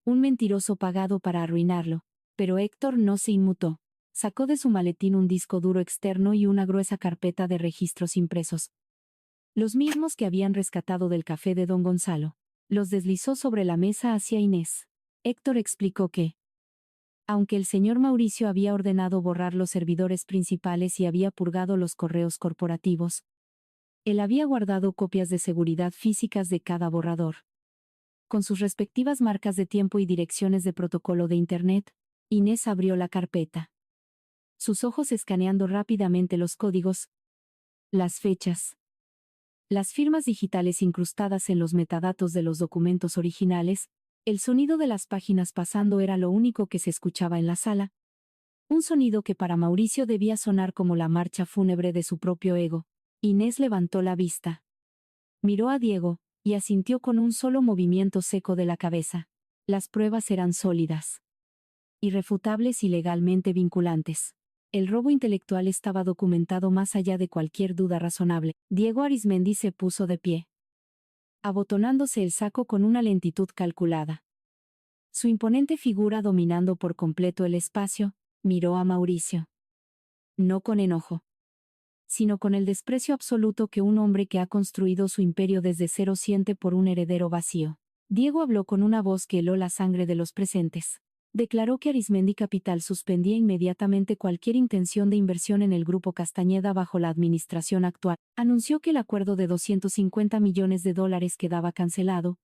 un mentiroso pagado para arruinarlo, pero Héctor no se inmutó. Sacó de su maletín un disco duro externo y una gruesa carpeta de registros impresos, los mismos que habían rescatado del café de don Gonzalo. Los deslizó sobre la mesa hacia Inés. Héctor explicó que, aunque el señor Mauricio había ordenado borrar los servidores principales y había purgado los correos corporativos, él había guardado copias de seguridad físicas de cada borrador, con sus respectivas marcas de tiempo y direcciones de protocolo de Internet. Inés abrió la carpeta, sus ojos escaneando rápidamente los códigos, las fechas, las firmas digitales incrustadas en los metadatos de los documentos originales. El sonido de las páginas pasando era lo único que se escuchaba en la sala, un sonido que para Mauricio debía sonar como la marcha fúnebre de su propio ego. Inés levantó la vista, miró a Diego, y asintió con un solo movimiento seco de la cabeza. Las pruebas eran sólidas, irrefutables y legalmente vinculantes. El robo intelectual estaba documentado más allá de cualquier duda razonable. Diego Arizmendi se puso de pie, abotonándose el saco con una lentitud calculada. Su imponente figura dominando por completo el espacio, miró a Mauricio. No con enojo, sino con el desprecio absoluto que un hombre que ha construido su imperio desde cero siente por un heredero vacío. Diego habló con una voz que heló la sangre de los presentes. Declaró que Arizmendi Capital suspendía inmediatamente cualquier intención de inversión en el Grupo Castañeda bajo la administración actual. Anunció que el acuerdo de $250 millones quedaba cancelado,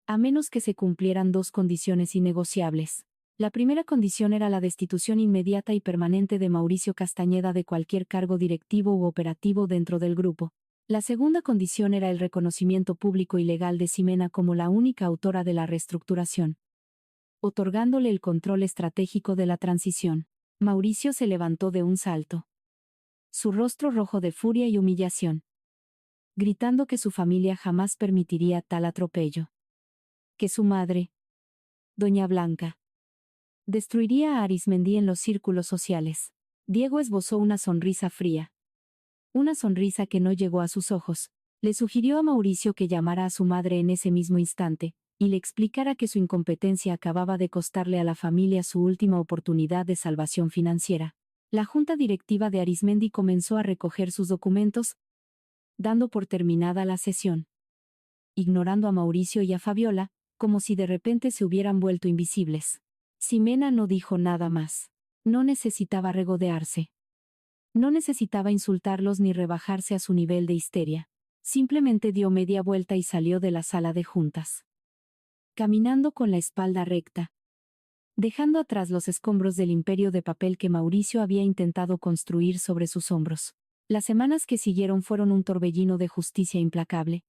a menos que se cumplieran dos condiciones innegociables. La primera condición era la destitución inmediata y permanente de Mauricio Castañeda de cualquier cargo directivo u operativo dentro del grupo. La segunda condición era el reconocimiento público y legal de Ximena como la única autora de la reestructuración, otorgándole el control estratégico de la transición. Mauricio se levantó de un salto, su rostro rojo de furia y humillación, gritando que su familia jamás permitiría tal atropello. Que su madre, Doña Blanca, destruiría a Arizmendi en los círculos sociales. Diego esbozó una sonrisa fría. Una sonrisa que no llegó a sus ojos. Le sugirió a Mauricio que llamara a su madre en ese mismo instante, y le explicara que su incompetencia acababa de costarle a la familia su última oportunidad de salvación financiera. La junta directiva de Arizmendi comenzó a recoger sus documentos, dando por terminada la sesión, ignorando a Mauricio y a Fabiola, como si de repente se hubieran vuelto invisibles. Ximena no dijo nada más. No necesitaba regodearse. No necesitaba insultarlos ni rebajarse a su nivel de histeria. Simplemente dio media vuelta y salió de la sala de juntas, caminando con la espalda recta, dejando atrás los escombros del imperio de papel que Mauricio había intentado construir sobre sus hombros. Las semanas que siguieron fueron un torbellino de justicia implacable.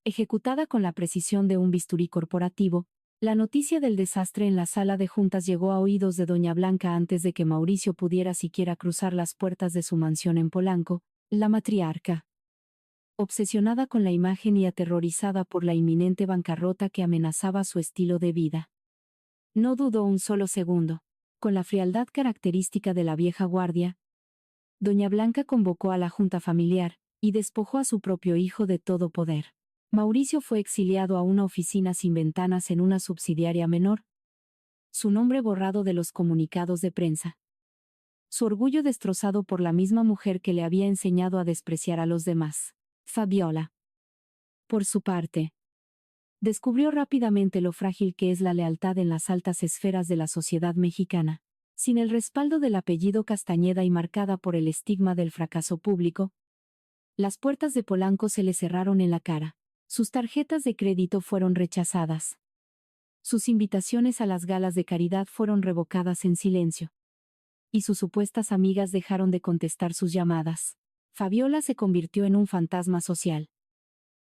Ejecutada con la precisión de un bisturí corporativo, la noticia del desastre en la sala de juntas llegó a oídos de Doña Blanca antes de que Mauricio pudiera siquiera cruzar las puertas de su mansión en Polanco. La matriarca, obsesionada con la imagen y aterrorizada por la inminente bancarrota que amenazaba su estilo de vida, no dudó un solo segundo. Con la frialdad característica de la vieja guardia, Doña Blanca convocó a la junta familiar, y despojó a su propio hijo de todo poder. Mauricio fue exiliado a una oficina sin ventanas en una subsidiaria menor, su nombre borrado de los comunicados de prensa, su orgullo destrozado por la misma mujer que le había enseñado a despreciar a los demás. Fabiola, por su parte, descubrió rápidamente lo frágil que es la lealtad en las altas esferas de la sociedad mexicana. Sin el respaldo del apellido Castañeda y marcada por el estigma del fracaso público, las puertas de Polanco se le cerraron en la cara. Sus tarjetas de crédito fueron rechazadas. Sus invitaciones a las galas de caridad fueron revocadas en silencio. Y sus supuestas amigas dejaron de contestar sus llamadas. Fabiola se convirtió en un fantasma social,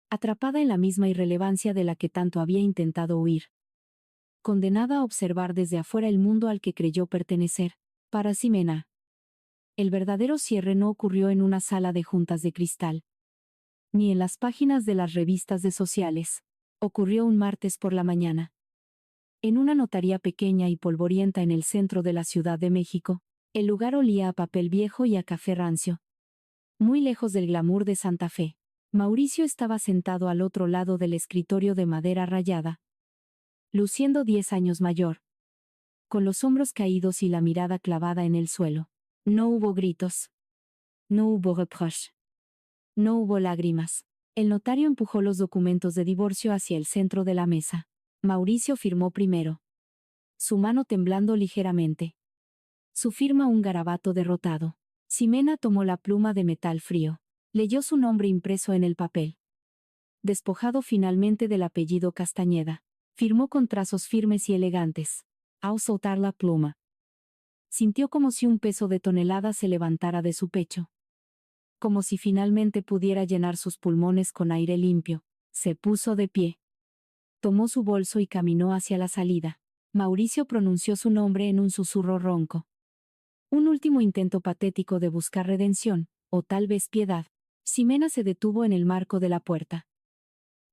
atrapada en la misma irrelevancia de la que tanto había intentado huir. Condenada a observar desde afuera el mundo al que creyó pertenecer. Para Ximena, el verdadero cierre no ocurrió en una sala de juntas de cristal, ni en las páginas de las revistas de sociales. Ocurrió un martes por la mañana, en una notaría pequeña y polvorienta en el centro de la Ciudad de México. El lugar olía a papel viejo y a café rancio, muy lejos del glamour de Santa Fe. Mauricio estaba sentado al otro lado del escritorio de madera rayada, luciendo 10 años mayor, con los hombros caídos y la mirada clavada en el suelo. No hubo gritos. No hubo reproche. No hubo lágrimas. El notario empujó los documentos de divorcio hacia el centro de la mesa. Mauricio firmó primero, su mano temblando ligeramente. Su firma un garabato derrotado. Ximena tomó la pluma de metal frío. Leyó su nombre impreso en el papel, despojado finalmente del apellido Castañeda. Firmó con trazos firmes y elegantes. Al soltar la pluma, sintió como si un peso de toneladas se levantara de su pecho, como si finalmente pudiera llenar sus pulmones con aire limpio. Se puso de pie, tomó su bolso y caminó hacia la salida. Mauricio pronunció su nombre en un susurro ronco. Un último intento patético de buscar redención, o tal vez piedad. Ximena se detuvo en el marco de la puerta.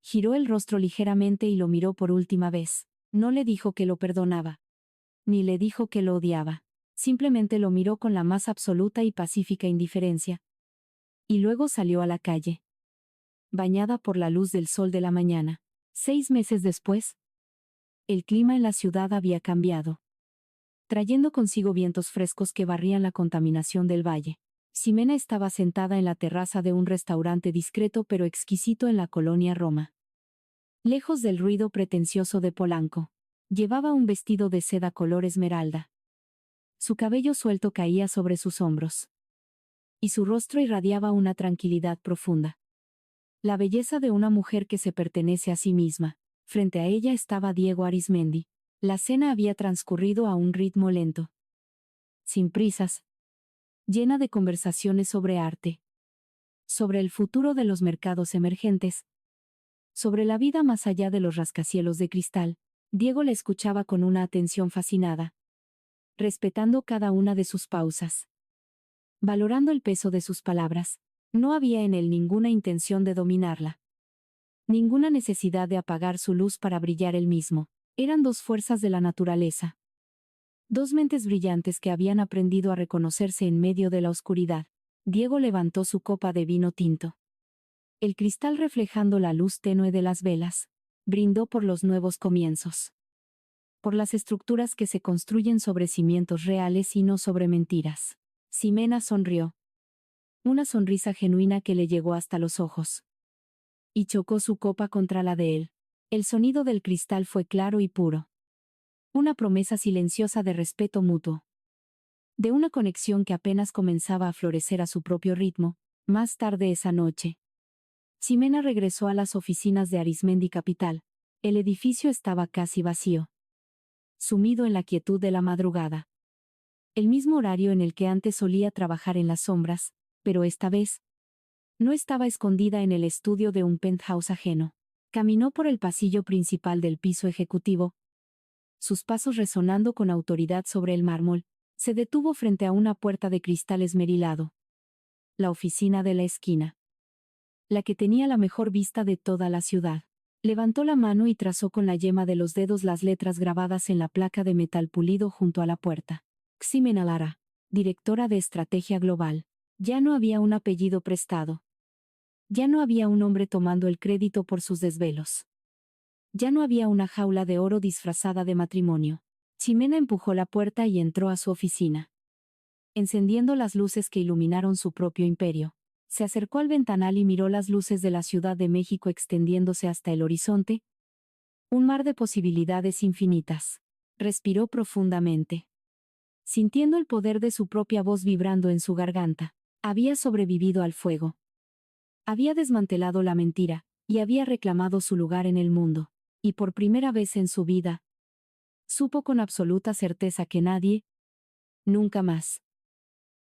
Giró el rostro ligeramente y lo miró por última vez. No le dijo que lo perdonaba, ni le dijo que lo odiaba. Simplemente lo miró con la más absoluta y pacífica indiferencia. Y luego salió a la calle, bañada por la luz del sol de la mañana. 6 meses después, el clima en la ciudad había cambiado, trayendo consigo vientos frescos que barrían la contaminación del valle. Ximena estaba sentada en la terraza de un restaurante discreto pero exquisito en la colonia Roma, lejos del ruido pretencioso de Polanco. Llevaba un vestido de seda color esmeralda. Su cabello suelto caía sobre sus hombros, y su rostro irradiaba una tranquilidad profunda. La belleza de una mujer que se pertenece a sí misma. Frente a ella estaba Diego Arizmendi, La cena había transcurrido a un ritmo lento, sin prisas, llena de conversaciones sobre arte, sobre el futuro de los mercados emergentes, sobre la vida más allá de los rascacielos de cristal. Diego la escuchaba con una atención fascinada, respetando cada una de sus pausas, valorando el peso de sus palabras. No había en él ninguna intención de dominarla, ninguna necesidad de apagar su luz para brillar él mismo. Eran dos fuerzas de la naturaleza, dos mentes brillantes que habían aprendido a reconocerse en medio de la oscuridad. Diego levantó su copa de vino tinto. El cristal reflejando la luz tenue de las velas, brindó por los nuevos comienzos, por las estructuras que se construyen sobre cimientos reales y no sobre mentiras. Ximena sonrió. Una sonrisa genuina que le llegó hasta los ojos. Y chocó su copa contra la de él. El sonido del cristal fue claro y puro. Una promesa silenciosa de respeto mutuo. De una conexión que apenas comenzaba a florecer a su propio ritmo. Más tarde esa noche, Ximena regresó a las oficinas de Arismendi Capital. El edificio estaba casi vacío, sumido en la quietud de la madrugada. El mismo horario en el que antes solía trabajar en las sombras, pero esta vez no estaba escondida en el estudio de un penthouse ajeno. Caminó por el pasillo principal del piso ejecutivo, sus pasos resonando con autoridad sobre el mármol. Se detuvo frente a una puerta de cristal esmerilado. La oficina de la esquina, la que tenía la mejor vista de toda la ciudad. Levantó la mano y trazó con la yema de los dedos las letras grabadas en la placa de metal pulido junto a la puerta. Ximena Lara, directora de Estrategia Global. Ya no había un apellido prestado. Ya no había un hombre tomando el crédito por sus desvelos. Ya no había una jaula de oro disfrazada de matrimonio. Ximena empujó la puerta y entró a su oficina. Encendiendo las luces que iluminaron su propio imperio, se acercó al ventanal y miró las luces de la Ciudad de México extendiéndose hasta el horizonte. Un mar de posibilidades infinitas. Respiró profundamente, sintiendo el poder de su propia voz vibrando en su garganta. Había sobrevivido al fuego. Había desmantelado la mentira, y había reclamado su lugar en el mundo. Y por primera vez en su vida, supo con absoluta certeza que nadie, nunca más,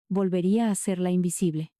volvería a hacerla invisible.